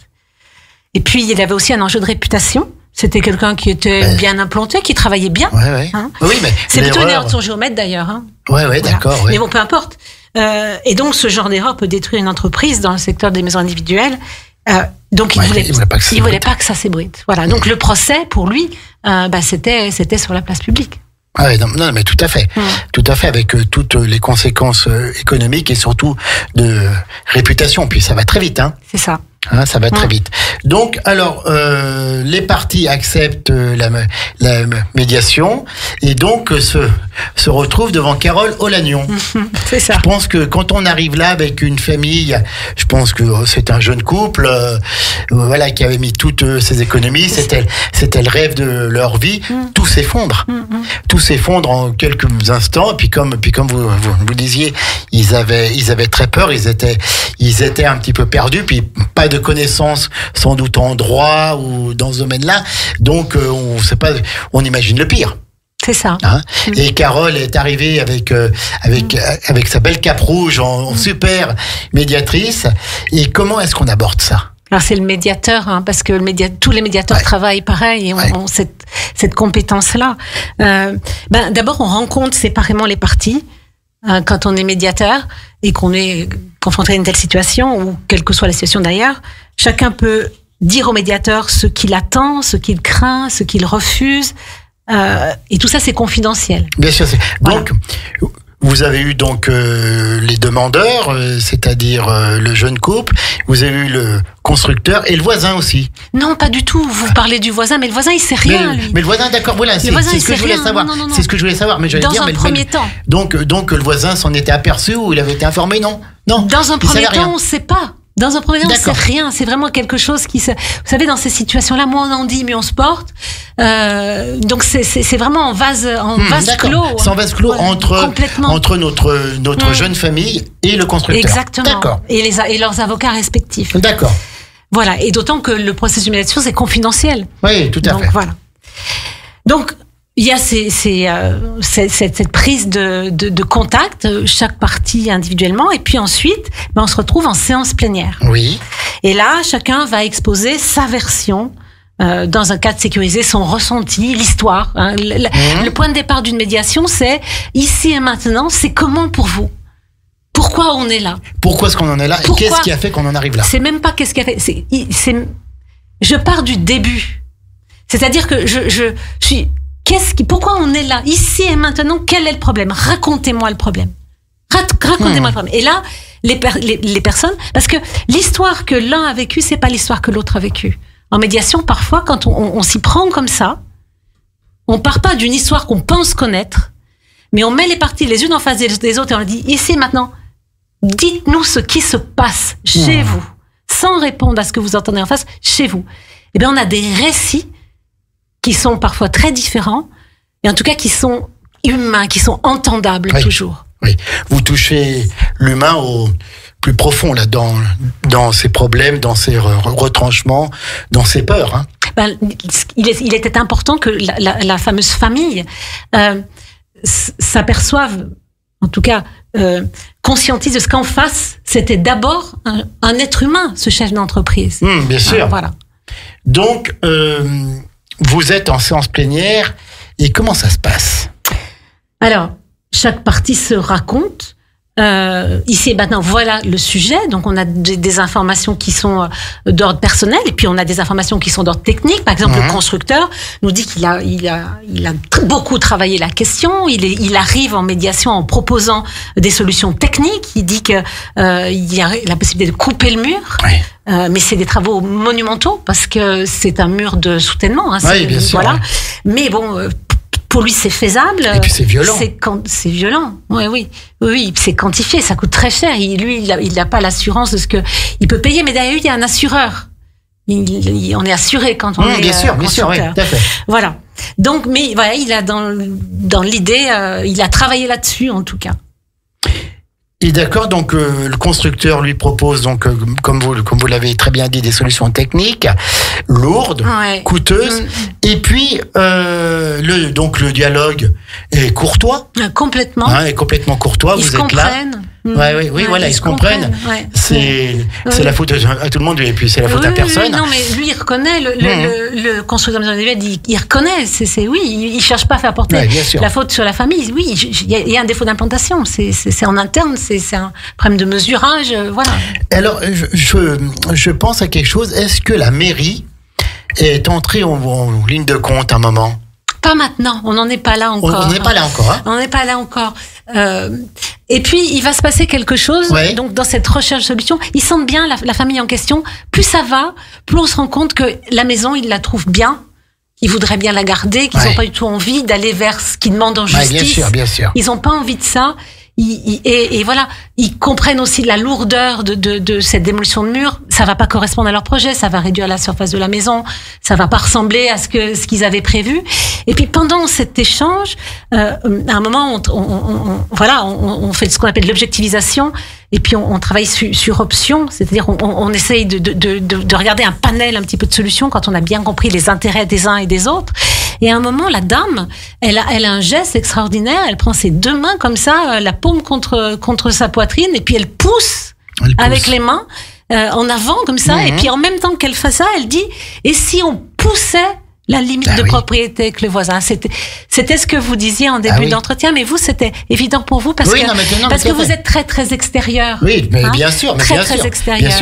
Et puis, il avait aussi un enjeu de réputation. C'était quelqu'un qui était Ouais. bien implanté, qui travaillait bien. Ouais. Hein. Oui, mais C'est plutôt une l'erreur- erreur de son géomètre d'ailleurs. Hein. Ouais, Voilà. d'accord. Ouais. Mais bon, peu importe. Et donc, ce genre d'erreur peut détruire une entreprise dans le secteur des maisons individuelles. Donc, il Ouais, voulait il voulait pas que ça voulait s'ébruite. pas que ça s'ébruite. Voilà. Donc, le procès, pour lui, c'était sur la place publique. Ah ouais, non, mais tout à fait. Tout à fait, avec toutes les conséquences économiques et surtout de réputation. Puis ça va très vite, hein. C'est ça. Ça va très vite. Donc, alors, les parties acceptent la médiation et donc se retrouvent devant Carole Olagnon. C'est ça. Je pense que quand on arrive là avec une famille, je pense que c'est un jeune couple, voilà, qui avait mis toutes ses économies, c'était le rêve de leur vie. Tout s'effondre. Tout s'effondre en quelques instants. Et puis comme vous disiez, ils avaient très peur. Ils étaient un petit peu perdus. Puis pas de connaissances, sans doute en droit ou dans ce domaine-là. Donc on sait pas, on imagine le pire. C'est ça. Hein. Et Carole est arrivée avec sa belle cape rouge en super médiatrice. Et comment est-ce qu'on aborde ça? Alors c'est le médiateur, hein, parce que tous les médiateurs travaillent pareil et ont cette compétence-là. D'abord, on rencontre séparément les parties quand on est médiateur et qu'on est confronté à une telle situation, ou quelle que soit la situation d'ailleurs. Chacun peut dire au médiateur ce qu'il attend, ce qu'il craint, ce qu'il refuse. Et tout ça, c'est confidentiel. Bien sûr. Donc, vous avez eu donc les demandeurs, c'est-à-dire le jeune couple. Vous avez eu le constructeur et le voisin aussi. Non, pas du tout. Vous parlez du voisin, mais le voisin, il sait rien, lui. Mais le voisin, d'accord, voilà, c'est voisin, ce il que sait je voulais rien. savoir. Non. C'est ce que je voulais savoir, mais j'allais Dans dire. un mais premier temps. Donc le voisin s'en était aperçu ou il avait été informé, non? Non. Dans un il premier savait temps, rien. on ne sait pas. Dans un premier temps, on ne sait D'accord. rien. C'est vraiment quelque chose qui se... Vous savez, dans ces situations-là, moins on en dit, mieux on se porte. Donc, c'est vraiment en vase D'accord. clos. C'est en vase clos Complètement. entre notre jeune famille et le constructeur. Exactement. D'accord. Et leurs avocats respectifs. D'accord. Voilà. Et d'autant que le processus de médiation, c'est confidentiel. Oui, tout à Donc, fait. voilà. Donc, il y a cette prise de contact, chaque partie individuellement, et puis ensuite, on se retrouve en séance plénière. Oui. Et là, chacun va exposer sa version dans un cadre sécurisé, son ressenti, l'histoire. Hein. Le point de départ d'une médiation, c'est ici et maintenant, c'est comment pour vous? Pourquoi on est là? Pourquoi est-ce qu'on en est là? Et Pourquoi qu'est-ce qui a fait qu'on en arrive là? C'est même pas qu'est-ce qui a fait. Je pars du début. C'est-à-dire que je suis... Pourquoi on est là? Ici et maintenant, quel est le problème? Racontez-moi le problème. Racontez-moi le problème. Et là, les personnes... Parce que l'histoire que l'un a vécue, c'est pas l'histoire que l'autre a vécue. En médiation, parfois, quand on s'y prend comme ça, on part pas d'une histoire qu'on pense connaître, mais on met les parties les unes en face des autres et on leur dit, ici et maintenant, dites-nous ce qui se passe chez vous, sans répondre à ce que vous entendez en face, chez vous. Eh bien, on a des récits qui sont parfois très différents, et en tout cas qui sont humains, qui sont entendables toujours. Oui, vous touchez l'humain au plus profond là, dans ses problèmes, dans ses retranchements, dans ses peurs. Hein. Il était important que la fameuse famille s'aperçoive, en tout cas conscientise de ce qu'en face, c'était d'abord un être humain, ce chef d'entreprise. Bien sûr. Voilà. Donc, vous êtes en séance plénière, et comment ça se passe? Alors, chaque partie se raconte. ici et maintenant, voilà le sujet. Donc, on a des informations qui sont d'ordre personnel, et puis on a des informations qui sont d'ordre technique. Par exemple, le constructeur nous dit qu'il a beaucoup travaillé la question. Il arrive en médiation en proposant des solutions techniques. Il dit que il y a la possibilité de couper le mur. Oui. Mais c'est des travaux monumentaux parce que c'est un mur de soutènement. Hein, oui, bien sûr. Voilà. Mais bon, pour lui, c'est faisable. Et puis c'est violent. C'est violent. Oui, c'est quantifié. Ça coûte très cher. Il n'a pas l'assurance de ce que il peut payer. Mais derrière lui, il y a un assureur. On est assuré quand on est bien sûr, oui, tout à fait. Voilà. Donc, mais voilà, il a dans l'idée, il a travaillé là-dessus en tout cas. Et d'accord, donc le constructeur lui propose donc comme vous l'avez très bien dit, des solutions techniques lourdes, coûteuses, et puis le dialogue est courtois, complètement, est complètement courtois. Ils se comprennent. Voilà, ils se comprennent. Ouais. C'est la faute à tout le monde et puis c'est la faute à personne. Non, mais lui il reconnaît le constructeur de maison individuelle, il reconnaît. Il cherche pas à faire porter la faute sur la famille. Oui, il y a un défaut d'implantation. C'est en interne. C'est un problème de mesurage. Voilà. Alors je pense à quelque chose. Est-ce que la mairie est entrée en ligne de compte à un moment? Pas maintenant, on n'en est pas là encore. On n'est pas là encore. Hein. On n'est pas là encore. Et puis, il va se passer quelque chose. Donc, dans cette recherche de solution, ils sentent bien la famille en question. Plus ça va, plus on se rend compte que la maison, ils la trouvent bien. Ils voudraient bien la garder, qu'ils n'ont pas du tout envie d'aller vers ce qu'ils demandent en justice. Bien sûr. Ils n'ont pas envie de ça. Et voilà, ils comprennent aussi la lourdeur de cette démolition de murs. Ça va pas correspondre à leur projet, ça va réduire la surface de la maison, ça va pas ressembler à ce qu'ils avaient prévu. Et puis pendant cet échange, à un moment, on fait ce qu'on appelle l'objectivisation. Et puis on travaille sur options, c'est-à-dire on essaye de regarder un panel un petit peu de solutions quand on a bien compris les intérêts des uns et des autres. Et à un moment, la dame, elle a un geste extraordinaire. Elle prend ses deux mains comme ça, la paume contre sa poitrine, et puis elle pousse avec les mains en avant comme ça. Et puis en même temps qu'elle fait ça, elle dit et si on poussait la limite de propriété avec le voisin. C'était ce que vous disiez en début d'entretien, mais vous, c'était évident pour vous parce que vous êtes très, très extérieur. Oui, mais bien sûr. Très extérieur.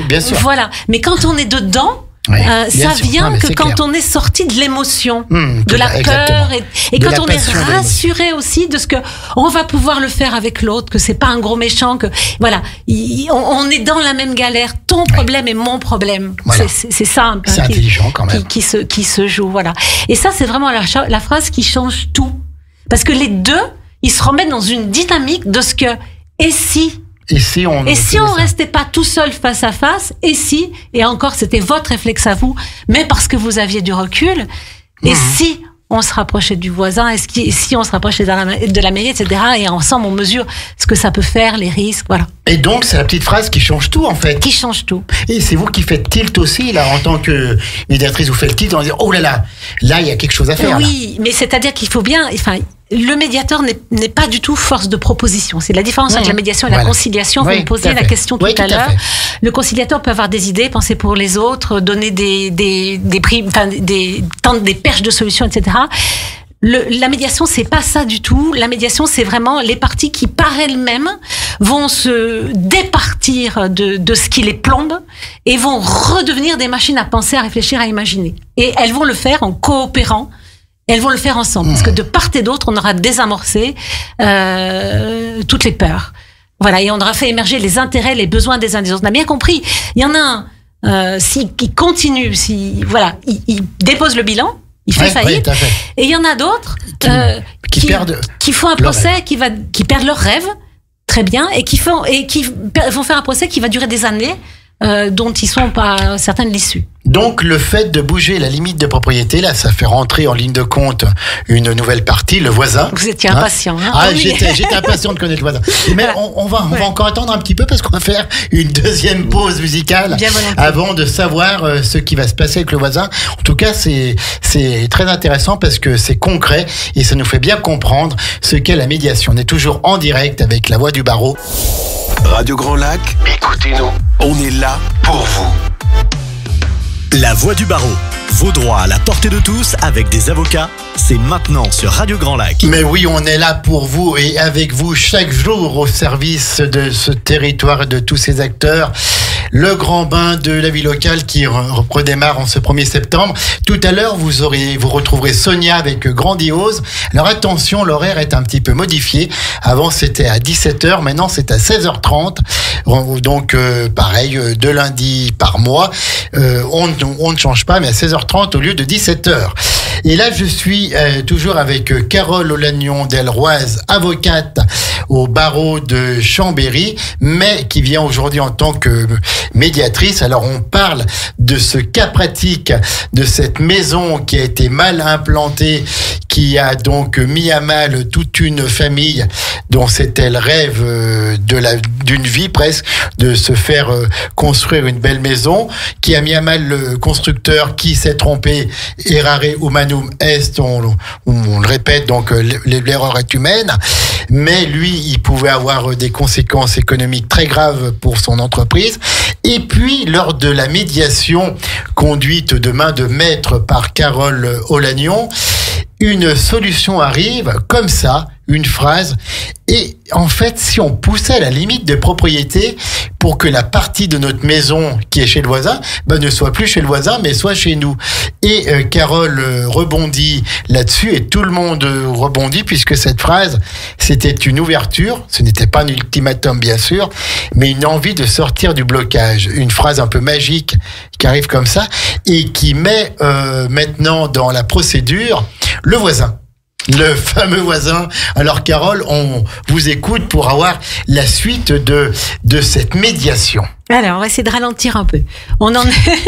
Bien sûr. Voilà. Mais quand on est dedans, ça vient que quand on est sorti de l'émotion, de la peur, et quand on est rassuré aussi de ce que on va pouvoir le faire avec l'autre, que c'est pas un gros méchant, que voilà, on est dans la même galère. Ton problème est mon problème. Voilà. C'est ça un peu intelligent quand même qui se joue. Voilà. Et ça, c'est vraiment la phrase qui change tout, parce que les deux, ils se remettent dans une dynamique de ce que et si on restait pas tout seul face à face, et encore c'était votre réflexe à vous, mais parce que vous aviez du recul, et si on se rapprochait du voisin, si on se rapprochait de la mairie, etc., et ensemble on mesure ce que ça peut faire, les risques, voilà. Et donc c'est la petite phrase qui change tout en fait. Qui change tout. Et c'est vous qui faites tilt aussi, là, en tant que médiatrice, vous faites tilt en disant oh là il y a quelque chose à faire. Oui, mais c'est-à-dire qu'il faut bien, le médiateur n'est pas du tout force de proposition. C'est la différence entre la médiation et la conciliation. Vous me posiez la question tout à l'heure. Le conciliateur peut avoir des idées, penser pour les autres, donner des prix, tendre des perches de solutions, etc. La médiation, c'est pas ça du tout. La médiation, c'est vraiment les parties qui, par elles-mêmes, vont se départir de ce qui les plombe et vont redevenir des machines à penser, à réfléchir, à imaginer. Et elles vont le faire en coopérant. Elles vont le faire ensemble, parce que de part et d'autre, on aura désamorcé toutes les peurs. Voilà, et on aura fait émerger les intérêts, les besoins des uns des autres. On a bien compris. Il y en a un qui continue, il dépose le bilan, il fait faillite, et il y en a d'autres qui font un procès, qui perdent leur rêve, très bien, et qui vont faire un procès qui va durer des années. Dont ils sont pas certains de l'issue. Donc le fait de bouger la limite de propriété, là, ça fait rentrer en ligne de compte une nouvelle partie, le voisin. Vous étiez impatient. J'étais impatient de connaître le voisin. Mais on va encore attendre un petit peu parce qu'on va faire une deuxième pause musicale avant de savoir ce qui va se passer avec le voisin. En tout cas, c'est très intéressant parce que c'est concret et ça nous fait bien comprendre ce qu'est la médiation. On est toujours en direct avec La Voix du Barreau. Radio Grand Lac, écoutez-nous, on est là pour vous. La Voix du Barreau, vos droits à la portée de tous avec des avocats. c'est maintenant sur Radio Grand Lac. Mais oui, on est là pour vous et avec vous chaque jour au service de ce territoire et de tous ces acteurs. Le grand bain de la vie locale qui redémarre en ce 1er septembre. Tout à l'heure, vous retrouverez Sonia avec Grandiose. Alors attention, l'horaire est un petit peu modifié. Avant, c'était à 17h. Maintenant, c'est à 16h30. Donc, pareil, 2 lundis par mois. On ne change pas, mais à 16h30 au lieu de 17h. Et là, je suis toujours avec Carole Olagnon-Delroise, avocate au barreau de Chambéry, mais qui vient aujourd'hui en tant que médiatrice. Alors, on parle de ce cas pratique de cette maison qui a été mal implantée, qui a donc mis à mal toute une famille dont c'était le rêve d'une vie presque, de se faire construire une belle maison, qui a mis à mal le constructeur qui s'est trompé, errare humanum est, on le répète, donc l'erreur est humaine, mais lui, il pouvait avoir des conséquences économiques très graves pour son entreprise. Et puis, lors de la médiation conduite de main de maître par Carole Olagnon, une solution arrive comme ça, une phrase. Et en fait, si on poussait à la limite de propriété pour que la partie de notre maison qui est chez le voisin ne soit plus chez le voisin, mais soit chez nous. Et Carole rebondit là-dessus et tout le monde rebondit puisque cette phrase, c'était une ouverture. Ce n'était pas un ultimatum, bien sûr, mais une envie de sortir du blocage. Une phrase un peu magique qui arrive comme ça et qui met maintenant dans la procédure le voisin. Le fameux voisin. Alors Carole, on vous écoute pour avoir la suite de cette médiation. Alors, on va essayer de ralentir un peu. On en est...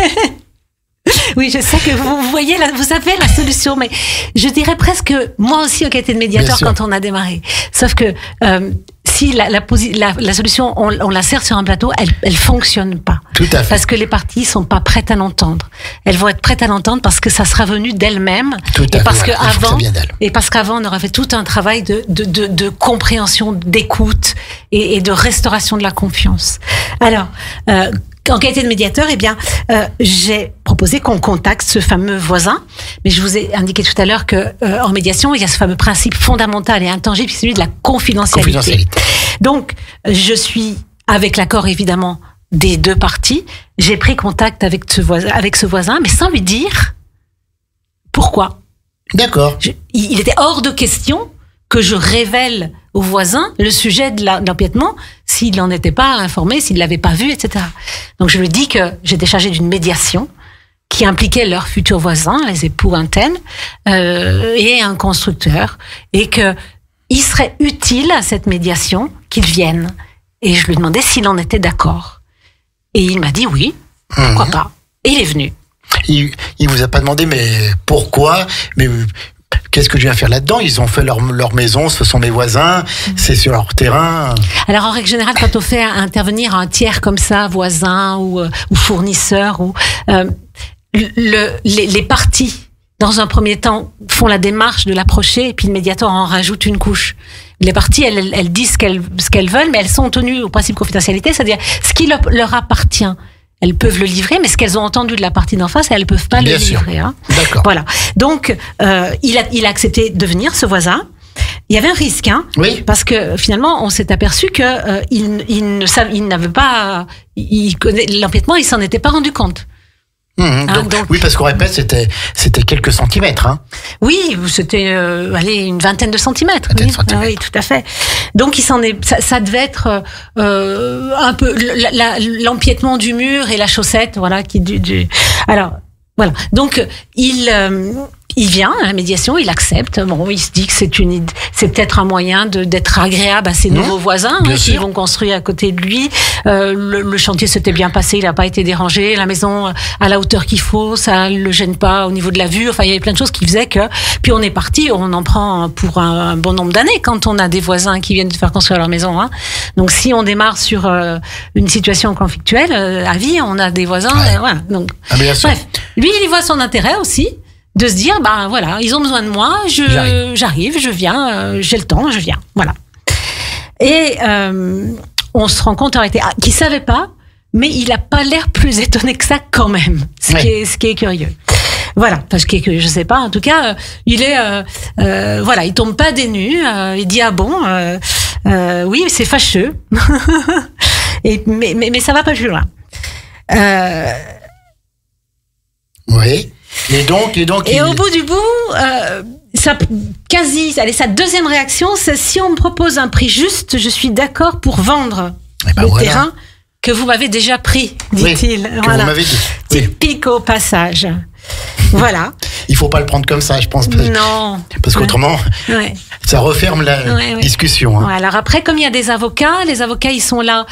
Oui, je sais que vous voyez, vous avez la solution, mais je dirais presque, moi aussi, en qualité de médiateur, quand on a démarré. Sauf que si la solution, on la sert sur un plateau, elle fonctionne pas. Tout à fait. Parce que les parties sont pas prêtes à l'entendre. Elles vont être prêtes à l'entendre parce que ça sera venu d'elles-mêmes. Tout à et parce fait. Parce qu'avant, on aurait fait tout un travail de compréhension, d'écoute et de restauration de la confiance. Alors, en qualité de médiateur, j'ai proposé qu'on contacte ce fameux voisin. Mais je vous ai indiqué tout à l'heure que en médiation, il y a ce fameux principe fondamental et intangible, celui de la confidentialité. Donc, je suis, avec l'accord évidemment des deux parties, j'ai pris contact avec ce voisin, mais sans lui dire pourquoi. D'accord. Il était hors de question que je révèle au voisin le sujet de l'empiètement s'il n'en était pas informé, s'il ne l'avait pas vu, etc. Donc je lui dis que j'étais chargée d'une médiation qui impliquait leurs futurs voisins, les époux internes, et un constructeur, et qu'il serait utile à cette médiation qu'ils viennent. Et je lui demandais s'il en était d'accord. Et il m'a dit oui, pourquoi pas. Et il est venu. Il vous a pas demandé mais pourquoi, mais qu'est-ce que je viens faire là-dedans? Ils ont fait leur maison, ce sont mes voisins, c'est sur leur terrain. Alors en règle générale, quand on fait intervenir un tiers comme ça, voisin ou fournisseur, les parties, dans un premier temps, font la démarche de l'approcher et puis le médiateur en rajoute une couche. Les parties, elles disent ce qu'elles veulent, mais elles sont tenues au principe de confidentialité, c'est-à-dire ce qui leur appartient. Elles peuvent le livrer, mais ce qu'elles ont entendu de la partie d'en face, elles peuvent pas le livrer. Hein. D'accord. Voilà. Donc, il a accepté de venir, ce voisin. Il y avait un risque, hein. Oui. Parce que finalement, on s'est aperçu que il n'avait pas, l'empiètement, il s'en était pas rendu compte. Donc, oui, parce qu'on répète, c'était quelques centimètres. Hein. Oui, c'était une vingtaine de centimètres. Oui, tout à fait. Donc ça devait être un peu l'empiètement du mur et la chaussette, voilà, Alors voilà. Donc il vient à la médiation, il accepte. Bon, il se dit que c'est peut-être un moyen d'être agréable à ses nouveaux voisins qui vont construire à côté de lui. Le chantier s'était bien passé, il n'a pas été dérangé. La maison à la hauteur qu'il faut, ça le gêne pas au niveau de la vue. Enfin, il y avait plein de choses qui faisaient que. Puis on est parti, on en prend pour un bon nombre d'années quand on a des voisins qui viennent de faire construire leur maison. Hein. Donc si on démarre sur une situation conflictuelle, à vie, on a des voisins. Voilà. Donc, bref, lui, il y voit son intérêt aussi. De se dire, voilà, ils ont besoin de moi, j'arrive, je viens, j'ai le temps, je viens, voilà. Et on se rend compte en réalité qu'il savait pas, mais il a pas l'air plus étonné que ça quand même, ce qui est curieux. Voilà, parce que je sais pas. En tout cas, il est voilà, il tombe pas des nues. Il dit ah bon, oui, c'est fâcheux. Mais ça va pas plus loin. Oui. Et au bout du bout, sa deuxième réaction, c'est si on me propose un prix juste, je suis d'accord pour vendre le terrain que vous m'avez déjà pris, dit-il. Oui, voilà. Vous m'avez dit. Typique au passage. Voilà. Il faut pas le prendre comme ça, je pense. Non. Parce qu'autrement, ça referme la discussion. Hein. Ouais, alors après, comme il y a des avocats, les avocats, ils sont là.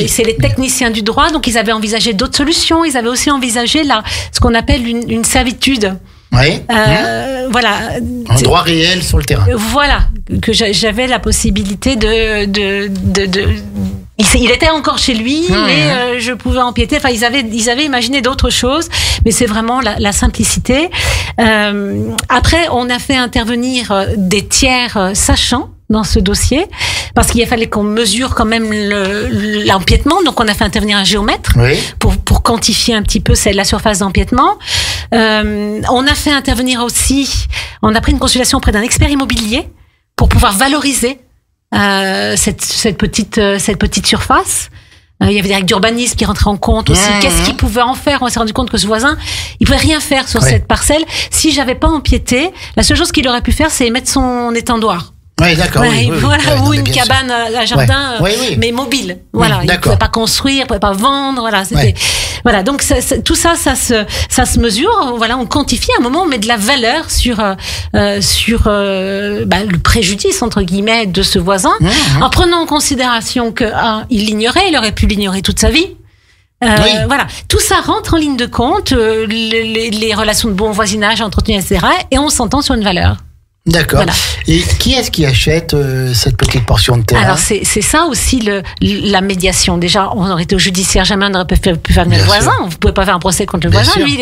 C'est les techniciens du droit, donc ils avaient envisagé d'autres solutions. Ils avaient aussi envisagé ce qu'on appelle une servitude. Oui. Voilà. Un droit réel sur le terrain. Voilà. Que j'avais la possibilité il était encore chez lui, mais je pouvais empiéter. Enfin, ils avaient imaginé d'autres choses, mais c'est vraiment la simplicité. Après, on a fait intervenir des tiers sachants dans ce dossier, parce qu'il fallait qu'on mesure quand même l'empiètement. Donc, on a fait intervenir un géomètre pour quantifier un petit peu la surface d'empiètement. On a fait intervenir aussi, on a pris une consultation auprès d'un expert immobilier pour pouvoir valoriser cette petite surface. Il y avait des règles d'urbanisme qui rentraient en compte aussi. Qu'est-ce qu'il pouvait en faire? On s'est rendu compte que ce voisin, il pouvait rien faire sur cette parcelle. Si j'avais pas empiété, la seule chose qu'il aurait pu faire, c'est mettre son étendoir. Oui, d'accord. Ou une cabane à jardin, mais mobile. Voilà, il ne pouvait pas construire, il ne pouvait pas vendre. Voilà, voilà. Donc tout ça se mesure. Voilà, on quantifie. À un moment, on met de la valeur sur le préjudice entre guillemets de ce voisin, en prenant en considération que il l'ignorait, il aurait pu l'ignorer toute sa vie. Voilà, tout ça rentre en ligne de compte, les relations de bon voisinage entretenues, etc. Et on s'entend sur une valeur. D'accord. Voilà. Et qui est-ce qui achète cette petite portion de terrain? Alors c'est ça aussi la médiation. Déjà, on aurait été au judiciaire, jamais on n'aurait pu faire venir le voisin. On ne pouvait pas faire un procès contre le voisin. Lui,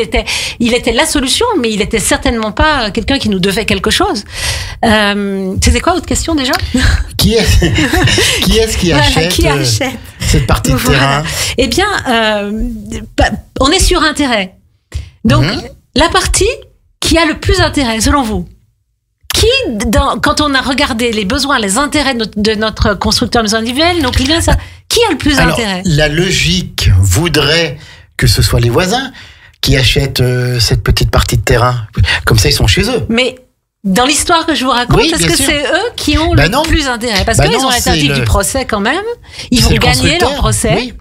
il était la solution, mais il était certainement pas quelqu'un qui nous devait quelque chose. C'était quoi votre question déjà? Qui est-ce qui achète cette partie de terrain? Eh bien, on est sur intérêt. Donc la partie qui a le plus intérêt, selon vous? Quand on a regardé les besoins, les intérêts de notre constructeur maison individuelle, nos clients, qui a le plus d'intérêt? La logique voudrait que ce soit les voisins qui achètent cette petite partie de terrain. Comme ça, ils sont chez eux. Mais dans l'histoire que je vous raconte, est-ce que c'est eux qui ont le plus d'intérêt? Parce qu'ils ont l'alternative du procès quand même. Ils vont gagner leur procès. Oui.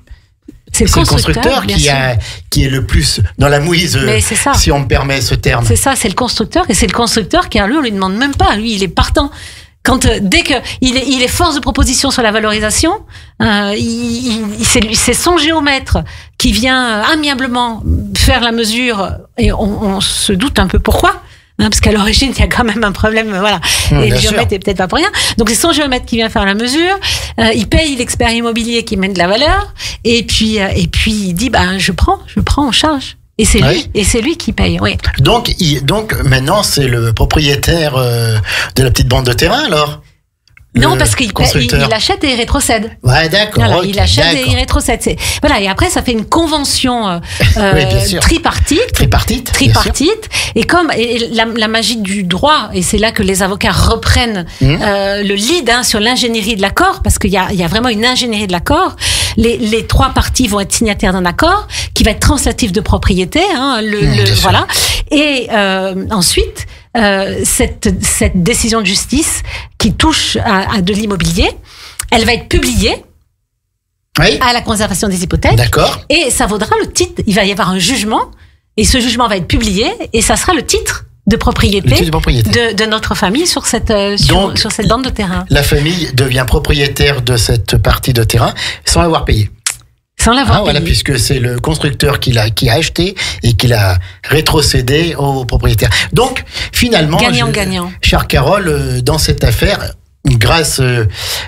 C'est le constructeur qui est le plus dans la mouise, si on me permet ce terme. C'est ça, c'est le constructeur, et c'est le constructeur qui, lui, on lui demande même pas. Lui, il est partant. Dès que il est force de proposition sur la valorisation, c'est son géomètre qui vient amiablement faire la mesure, et on se doute un peu pourquoi. Parce qu'à l'origine, il y a quand même un problème, voilà. Et le géomètre est peut-être pas pour rien. Donc, c'est son géomètre qui vient faire la mesure. Il paye l'expert immobilier qui mène de la valeur. Et puis, il dit, je prends en charge. Et c'est lui qui paye, oui. Donc, maintenant, c'est le propriétaire de la petite bande de terrain, alors? Non, parce qu'il achète et il rétrocède. Ouais, d'accord. Voilà, il achète et il rétrocède. Voilà, et après, ça fait une convention tripartite. Et comme la magie du droit, et c'est là que les avocats reprennent le lead sur l'ingénierie de l'accord, parce qu'il y a vraiment une ingénierie de l'accord. Les trois parties vont être signataires d'un accord qui va être translatif de propriété. Voilà. Et ensuite, cette décision de justice qui touche à de l'immobilier, elle va être publiée à la conservation des hypothèques. D'accord. Et ça vaudra le titre. Il va y avoir un jugement, et ce jugement va être publié, et ça sera le titre de propriété, de notre famille sur cette bande de terrain. La famille devient propriétaire de cette partie de terrain sans l'avoir payé. Sans l'avoir payé. Voilà, puisque c'est le constructeur qui a acheté et qui l'a rétrocédé au propriétaire. Donc, finalement, gagnant. Chère Carole, dans cette affaire, grâce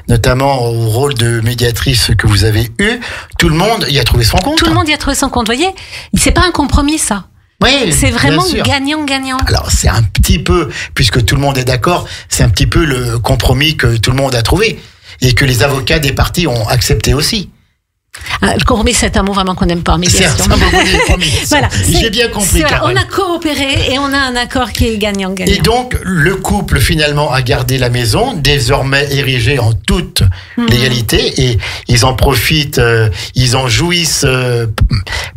notamment au rôle de médiatrice que vous avez eu, tout le monde y a trouvé son compte. Tout le monde y a trouvé son compte. Vous voyez, c'est pas un compromis, ça. Oui, c'est vraiment gagnant-gagnant. Alors, c'est un petit peu, puisque tout le monde est d'accord, c'est un petit peu le compromis que tout le monde a trouvé et que les avocats des parties ont accepté aussi. Le compromis, c'est un mot vraiment qu'on n'aime pas en médiation. C'est un mot qu'on n'aime pas. Voilà, j'ai bien compris, Carole. On a coopéré et on a un accord qui est gagnant-gagnant. Et donc, le couple, finalement, a gardé la maison, désormais érigée en toute légalité, et ils en profitent, ils en jouissent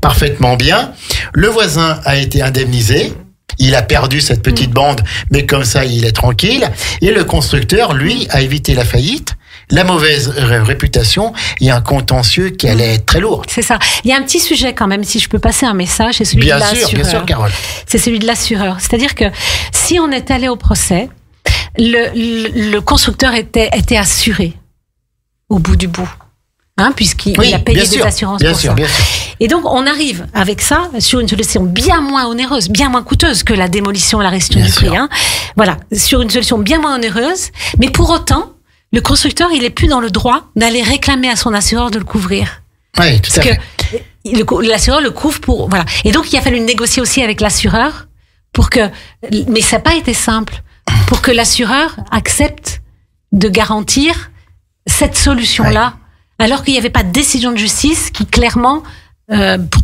parfaitement bien. Le voisin a été indemnisé. Il a perdu cette petite bande, mais comme ça, il est tranquille. Et le constructeur, lui, a évité la faillite, la mauvaise réputation et un contentieux qui allait être très lourd. C'est ça. Il y a un petit sujet quand même, si je peux passer un message, c'est celui de l'assureur. Bien sûr, Carole. C'est celui de l'assureur. C'est-à-dire que si on est allé au procès, le constructeur était assuré au bout du bout. Puisqu'il a payé des assurances pour ça. Bien sûr. Et donc, on arrive avec ça sur une solution bien moins onéreuse, bien moins coûteuse que la démolition et la restitution du prix. Voilà, sur une solution bien moins onéreuse, mais pour autant, le constructeur, il est plus dans le droit d'aller réclamer à son assureur de le couvrir. Oui, tout à fait. Parce que l'assureur le couvre pour... Voilà. Et donc, il a fallu négocier aussi avec l'assureur pour que... Mais ça n'a pas été simple. Pour que l'assureur accepte de garantir cette solution-là, alors qu'il n'y avait pas de décision de justice qui clairement...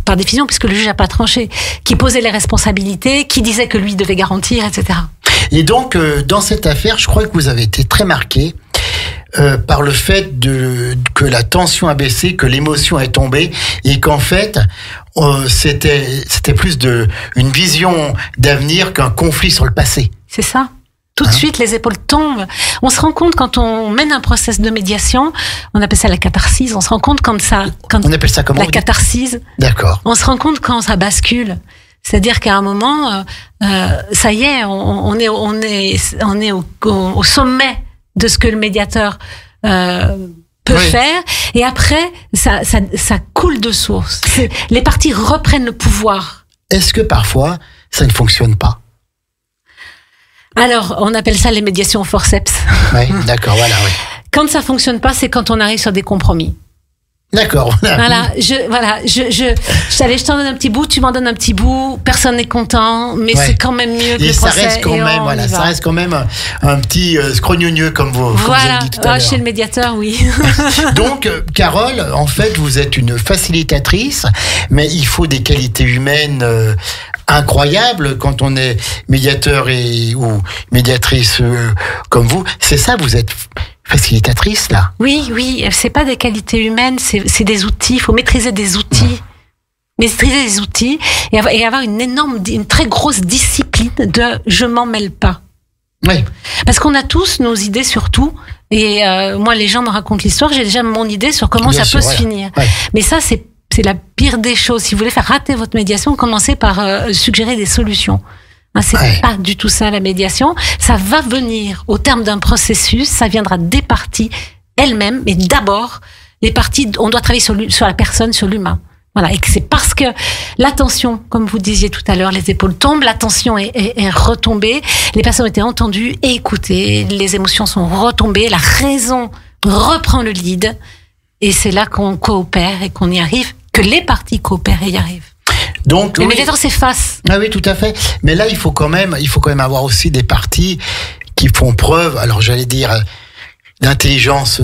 par décision, puisque le juge n'a pas tranché, qui posait les responsabilités, qui disait que lui devait garantir, etc. Et donc, dans cette affaire, je crois que vous avez été très marqué par le fait que la tension a baissé, que l'émotion est tombée, et qu'en fait, c'était plus une vision d'avenir qu'un conflit sur le passé. C'est ça. Tout de suite, les épaules tombent. On se rend compte quand on mène un process de médiation, on appelle ça la catharsis. On se rend compte quand on appelle ça comment? La catharsis. D'accord. On se rend compte quand ça bascule. C'est-à-dire qu'à un moment, ça y est, on est au sommet de ce que le médiateur peut faire. Et après, ça coule de source. Les parties reprennent le pouvoir. Est-ce que parfois, ça ne fonctionne pas? Alors, on appelle ça les médiations forceps. Oui, d'accord, voilà. Oui. Quand ça fonctionne pas, c'est quand on arrive sur des compromis. D'accord. Je t'en donne un petit bout, tu m'en donnes un petit bout, personne n'est content, mais c'est quand même mieux que le procès. Ça reste quand même un petit scrognonieux comme vous avez dit tout à l'heure. Chez le médiateur, oui. Donc, Carole, en fait, vous êtes une facilitatrice, mais il faut des qualités humaines incroyables quand on est médiateur ou médiatrice comme vous. C'est ça, vous êtes facilitatrice, là? Oui, c'est pas des qualités humaines, c'est des outils. Il faut maîtriser des outils. Maîtriser des outils et avoir une très grosse discipline de je m'en mêle pas. Oui. Parce qu'on a tous nos idées sur tout. Et moi, les gens me racontent l'histoire, j'ai déjà mon idée sur comment ça peut se finir. Ouais. Mais ça, c'est la pire des choses. Si vous voulez faire rater votre médiation, commencez par suggérer des solutions. C'est pas du tout ça la médiation. Ça va venir au terme d'un processus, ça viendra des parties elles-mêmes, mais d'abord, les parties, on doit travailler sur la personne, sur l'humain. Voilà, et que c'est parce que l'attention, comme vous disiez tout à l'heure, les épaules tombent, l'attention est retombée, les personnes ont été entendues et écoutées, les émotions sont retombées, la raison reprend le lead, et c'est là qu'on coopère et qu'on y arrive, que les parties coopèrent et y arrivent. Donc, les médiateurs s'effacent. Ah oui, tout à fait. Mais là, il faut quand même avoir aussi des parties qui font preuve, alors j'allais dire, d'intelligence,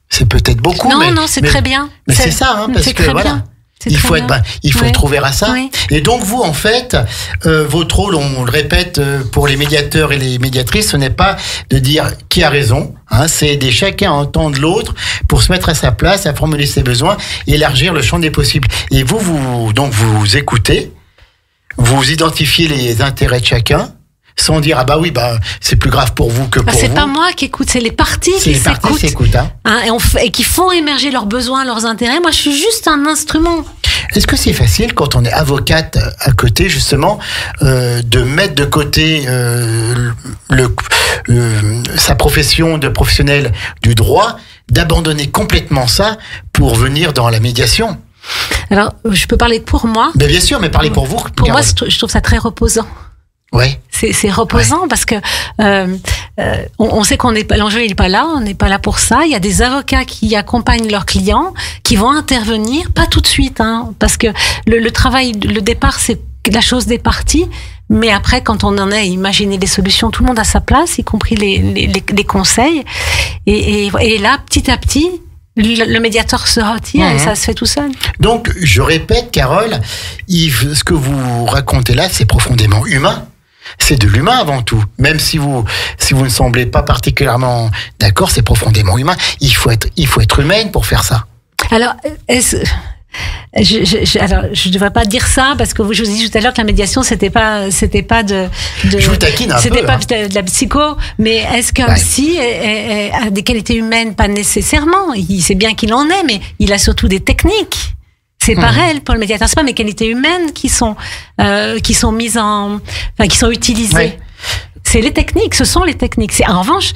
c'est peut-être beaucoup. Non, c'est très bien. Mais c'est ça, parce que voilà. Il faut être ouvert à ça. Oui. Et donc vous, en fait, votre rôle, on le répète, pour les médiateurs et les médiatrices, ce n'est pas de dire qui a raison, c'est aider chacun à entendre l'autre pour se mettre à sa place, à formuler ses besoins, et élargir le champ des possibles. Et vous écoutez, vous identifiez les intérêts de chacun, sans dire c'est plus grave pour vous que pour vous. C'est pas moi qui écoute, c'est les parties qui s'écoutent. Et qui font émerger leurs besoins, leurs intérêts. Moi, je suis juste un instrument. Est-ce que c'est facile quand on est avocate à côté, justement, de mettre de côté sa profession de professionnel du droit, d'abandonner complètement ça pour venir dans la médiation? Alors, je peux parler pour moi. Mais bien sûr, mais parlez pour vous. Pour Carole. Moi, je trouve ça très reposant. Ouais. C'est reposant parce que on sait l'enjeu il est pas là, on n'est pas là pour ça. Il y a des avocats qui accompagnent leurs clients, qui vont intervenir, pas tout de suite, parce que le travail, le départ, c'est la chose des parties. Mais après, quand on en est à imaginer des solutions, tout le monde a sa place, y compris les conseils. Et là, petit à petit, le médiateur se retire et ça se fait tout seul. Donc, je répète, Carole, Yves, ce que vous racontez là, c'est profondément humain. C'est de l'humain avant tout. Même si vous ne semblez pas particulièrement d'accord, c'est profondément humain. Il faut être humaine pour faire ça. Alors, je devrais pas dire ça parce que je vous ai dit tout à l'heure que la médiation c'était pas de je vous taquine un peu. C'était pas de la psycho, mais est-ce qu'un psy a des qualités humaines? Pas nécessairement. Il sait bien qu'il en est, mais il a surtout des techniques. C'est pareil pour le médiateur. C'est pas mes qualités humaines qui sont utilisées. Ouais. C'est les techniques, ce sont les techniques. En revanche,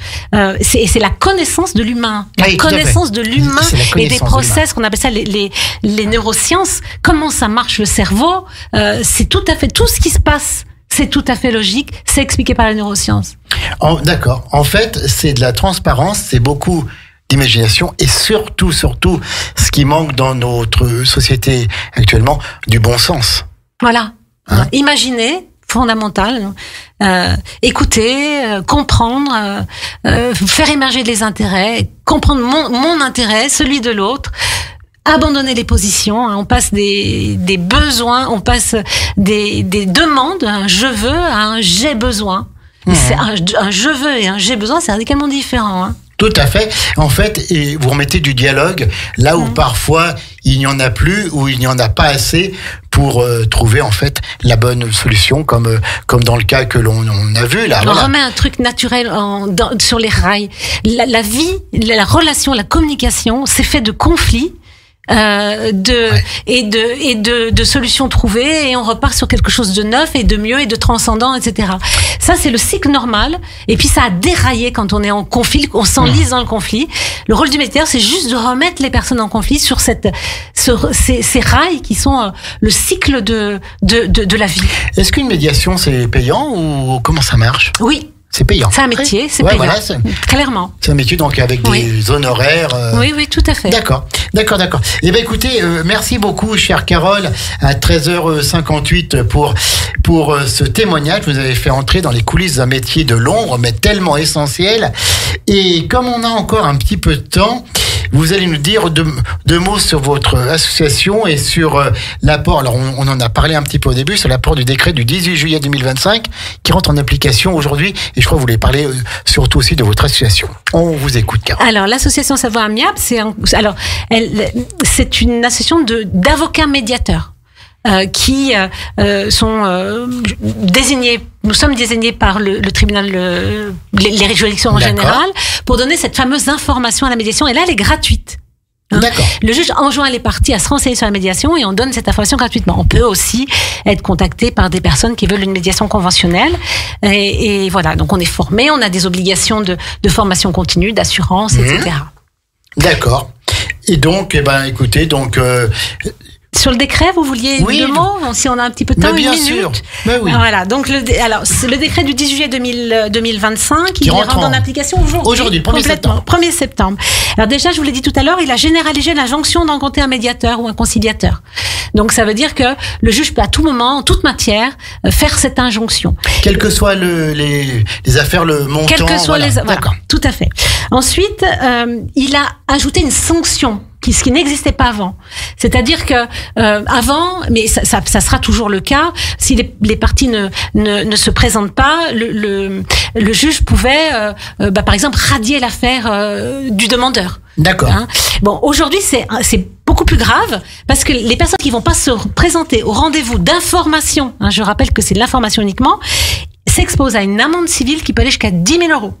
c'est la connaissance de l'humain, la connaissance de l'humain et des process qu'on appelle ça les neurosciences. Comment ça marche le cerveau, c'est tout à fait tout ce qui se passe. C'est tout à fait logique. C'est expliqué par la neuroscience. D'accord. En fait, c'est de la transparence. C'est beaucoup d'imagination et surtout, ce qui manque dans notre société actuellement, du bon sens. Voilà. Imaginer. Fondamental, écouter, comprendre, faire émerger les intérêts, comprendre mon intérêt, celui de l'autre, abandonner les positions, on passe des besoins, on passe des demandes, un je veux à un j'ai besoin. C'est un je veux et un j'ai besoin, c'est radicalement différent. Tout à fait. En fait, et vous remettez du dialogue là où parfois il n'y en a plus, ou il n'y en a pas assez pour trouver en fait la bonne solution, comme dans le cas que l'on a vu là. On remet un truc naturel sur les rails. La vie, la relation, la communication, c'est fait de conflits. De solutions trouvées, et on repart sur quelque chose de neuf et de mieux et de transcendant, etc. Ça, c'est le cycle normal. Et puis, ça a déraillé quand on est en conflit, on s'enlise dans le conflit. Le rôle du médiateur, c'est juste de remettre les personnes en conflit sur ces rails qui sont le cycle de la vie. Est-ce qu'une médiation, c'est payant ou comment ça marche? Oui. C'est payant. C'est un métier, c'est payant. Voilà, clairement. C'est un métier donc avec des honoraires. Oui, tout à fait. D'accord. Eh bien, écoutez, merci beaucoup, chère Carole, à 13h58 pour ce témoignage. Vous avez fait entrer dans les coulisses d'un métier de l'ombre, mais tellement essentiel. Et comme on a encore un petit peu de temps, vous allez nous dire deux mots sur votre association et sur l'apport. Alors, on en a parlé un petit peu au début, sur l'apport du décret du 18 juillet 2025 qui rentre en application aujourd'hui. Et je crois que vous voulez parler surtout aussi de votre association. On vous écoute, Carole. Alors, l'association Sa Voix Amiable, c'est une association d'avocats médiateurs. Qui sont désignés. Nous sommes désignés par le tribunal, les juridictions en général, pour donner cette fameuse information à la médiation. Et là, elle est gratuite. D'accord. Le juge enjoint les parties à se renseigner sur la médiation et on donne cette information gratuitement. On peut aussi être contacté par des personnes qui veulent une médiation conventionnelle. Et voilà. Donc, on est formé, on a des obligations de formation continue, d'assurance, etc. D'accord. Et donc, écoutez, sur le décret, vous vouliez deux mots, si on a un petit peu de temps, bien une minute. Sûr. Mais oui. Voilà, donc c'est le décret du 18 juillet 2025 qui rentre en application aujourd'hui, 1er septembre. Alors déjà, je vous l'ai dit tout à l'heure, il a généralisé l'injonction d'encontrer un médiateur ou un conciliateur. Donc ça veut dire que le juge peut à tout moment, en toute matière, faire cette injonction. Quelles que soient les affaires, le montant. Quelles que soient voilà, tout à fait. Ensuite, il a ajouté une sanction, ce qui n'existait pas avant. C'est-à-dire que avant, mais ça sera toujours le cas, si les parties ne se présentent pas, le juge pouvait, par exemple, radier l'affaire du demandeur. D'accord. Bon, aujourd'hui, c'est beaucoup plus grave parce que les personnes qui vont pas se présenter au rendez-vous d'information, je rappelle que c'est de l'information uniquement, s'exposent à une amende civile qui peut aller jusqu'à 10 000 €.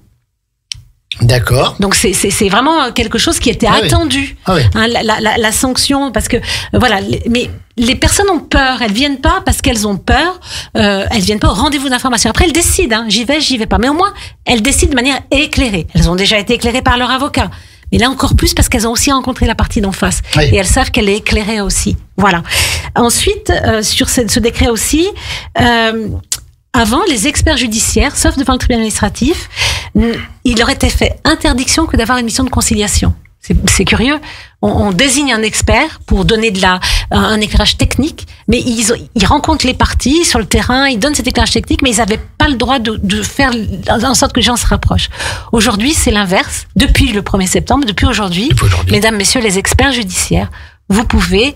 D'accord. Donc c'est vraiment quelque chose qui était attendu. La sanction, parce que voilà, mais les personnes ont peur, elles viennent pas parce qu'elles ont peur, elles viennent pas au rendez-vous d'information. Après elles décident, j'y vais pas, mais au moins elles décident de manière éclairée. Elles ont déjà été éclairées par leur avocat. Mais là encore plus parce qu'elles ont aussi rencontré la partie d'en face et elles savent qu'elle est éclairée aussi. Voilà. Ensuite, sur ce décret aussi, avant, les experts judiciaires, sauf devant le tribunal administratif, il leur était fait interdiction que d'avoir une mission de conciliation. C'est curieux. On désigne un expert pour donner un éclairage technique, mais ils rencontrent les parties sur le terrain, ils donnent cet éclairage technique, mais ils n'avaient pas le droit de faire en sorte que les gens se rapprochent. Aujourd'hui, c'est l'inverse. Depuis le 1er septembre, depuis aujourd'hui, mesdames, messieurs les experts judiciaires, vous pouvez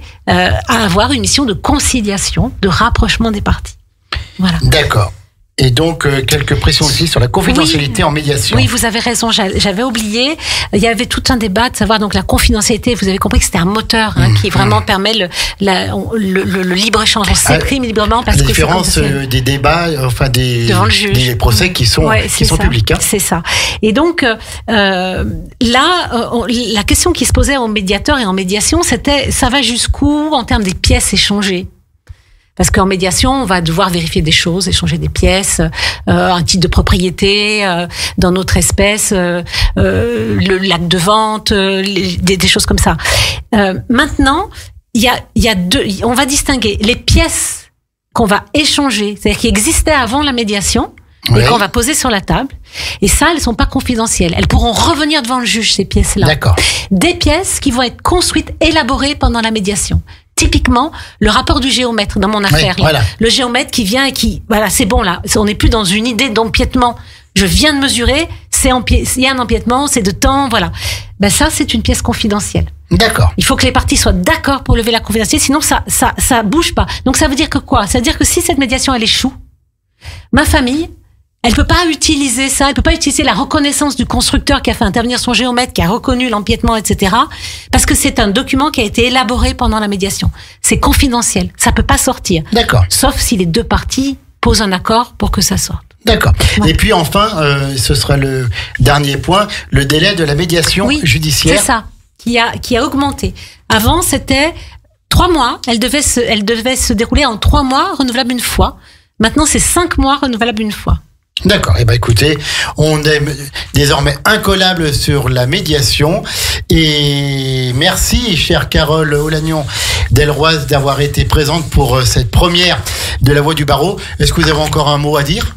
avoir une mission de conciliation, de rapprochement des parties. Voilà. D'accord. Et donc, quelques pressions aussi sur la confidentialité en médiation. Oui, vous avez raison, j'avais oublié. Il y avait tout un débat de savoir, donc la confidentialité, vous avez compris que c'était un moteur qui vraiment permet le libre-échange. On s'exprime librement parce que c'est la différence des débats, enfin devant le juge. Des procès qui sont publics. C'est ça. Et donc, là, la question qui se posait aux médiateurs et en médiation, c'était, ça va jusqu'où en termes des pièces échangées ? Parce qu'en médiation, on va devoir vérifier des choses, échanger des pièces, un titre de propriété dans notre espèce, l'acte de vente, des choses comme ça. Maintenant, il y a deux. On va distinguer les pièces qu'on va échanger, c'est-à-dire qui existaient avant la médiation. Et qu'on va poser sur la table. Et ça, elles sont pas confidentielles. Elles pourront revenir devant le juge, ces pièces-là. D'accord. Des pièces qui vont être construites, élaborées pendant la médiation. Typiquement, le rapport du géomètre dans mon affaire. Voilà. Le géomètre qui vient et qui, voilà, c'est bon là. On n'est plus dans une idée d'empiètement. Je viens de mesurer, il y a un empiètement, c'est de temps, voilà. Ben ça, c'est une pièce confidentielle. D'accord. Il faut que les parties soient d'accord pour lever la confidentialité, sinon ça bouge pas. Donc ça veut dire que quoi ? Ça veut dire que si cette médiation elle échoue, ma famille, elle peut pas utiliser ça, elle peut pas utiliser la reconnaissance du constructeur qui a fait intervenir son géomètre, qui a reconnu l'empiètement, etc. Parce que c'est un document qui a été élaboré pendant la médiation. C'est confidentiel, ça peut pas sortir. D'accord. Sauf si les deux parties posent un accord pour que ça sorte. D'accord. Ouais. Et puis enfin, ce sera le dernier point, le délai de la médiation judiciaire. C'est ça, qui a augmenté. Avant, c'était 3 mois. Elle devait se dérouler en 3 mois, renouvelable une fois. Maintenant, c'est 5 mois, renouvelable une fois. D'accord. Eh ben, écoutez, on est désormais incollable sur la médiation. Et merci, chère Carole Olagnon Delroise, d'avoir été présente pour cette première de La Voix du Barreau. Est-ce que vous avez encore un mot à dire ?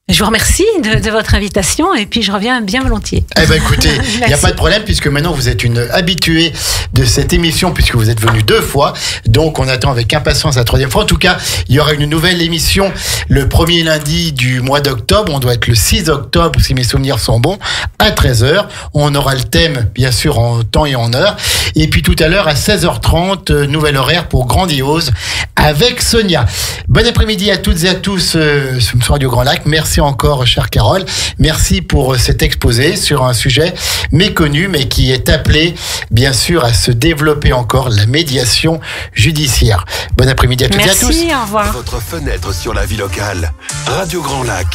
Je vous remercie de votre invitation et puis je reviens bien volontiers. Eh ben écoutez, il n'y a pas de problème puisque maintenant vous êtes une habituée de cette émission puisque vous êtes venue 2 fois. Donc on attend avec impatience la 3e fois. En tout cas, il y aura une nouvelle émission le premier lundi du mois d'octobre. On doit être le 6 octobre si mes souvenirs sont bons, à 13h. On aura le thème bien sûr en temps et en heure. Et puis tout à l'heure à 16h30, nouvel horaire pour Grandiose avec Sonia. Bon après-midi à toutes et à tous sur Radio Grand Lac. Merci encore, chère Carole. Merci pour cet exposé sur un sujet méconnu, mais qui est appelé, bien sûr, à se développer encore, la médiation judiciaire. Bon après-midi à toutes et à tous. Merci, au revoir. Votre fenêtre sur la vie locale. Radio Grand Lac.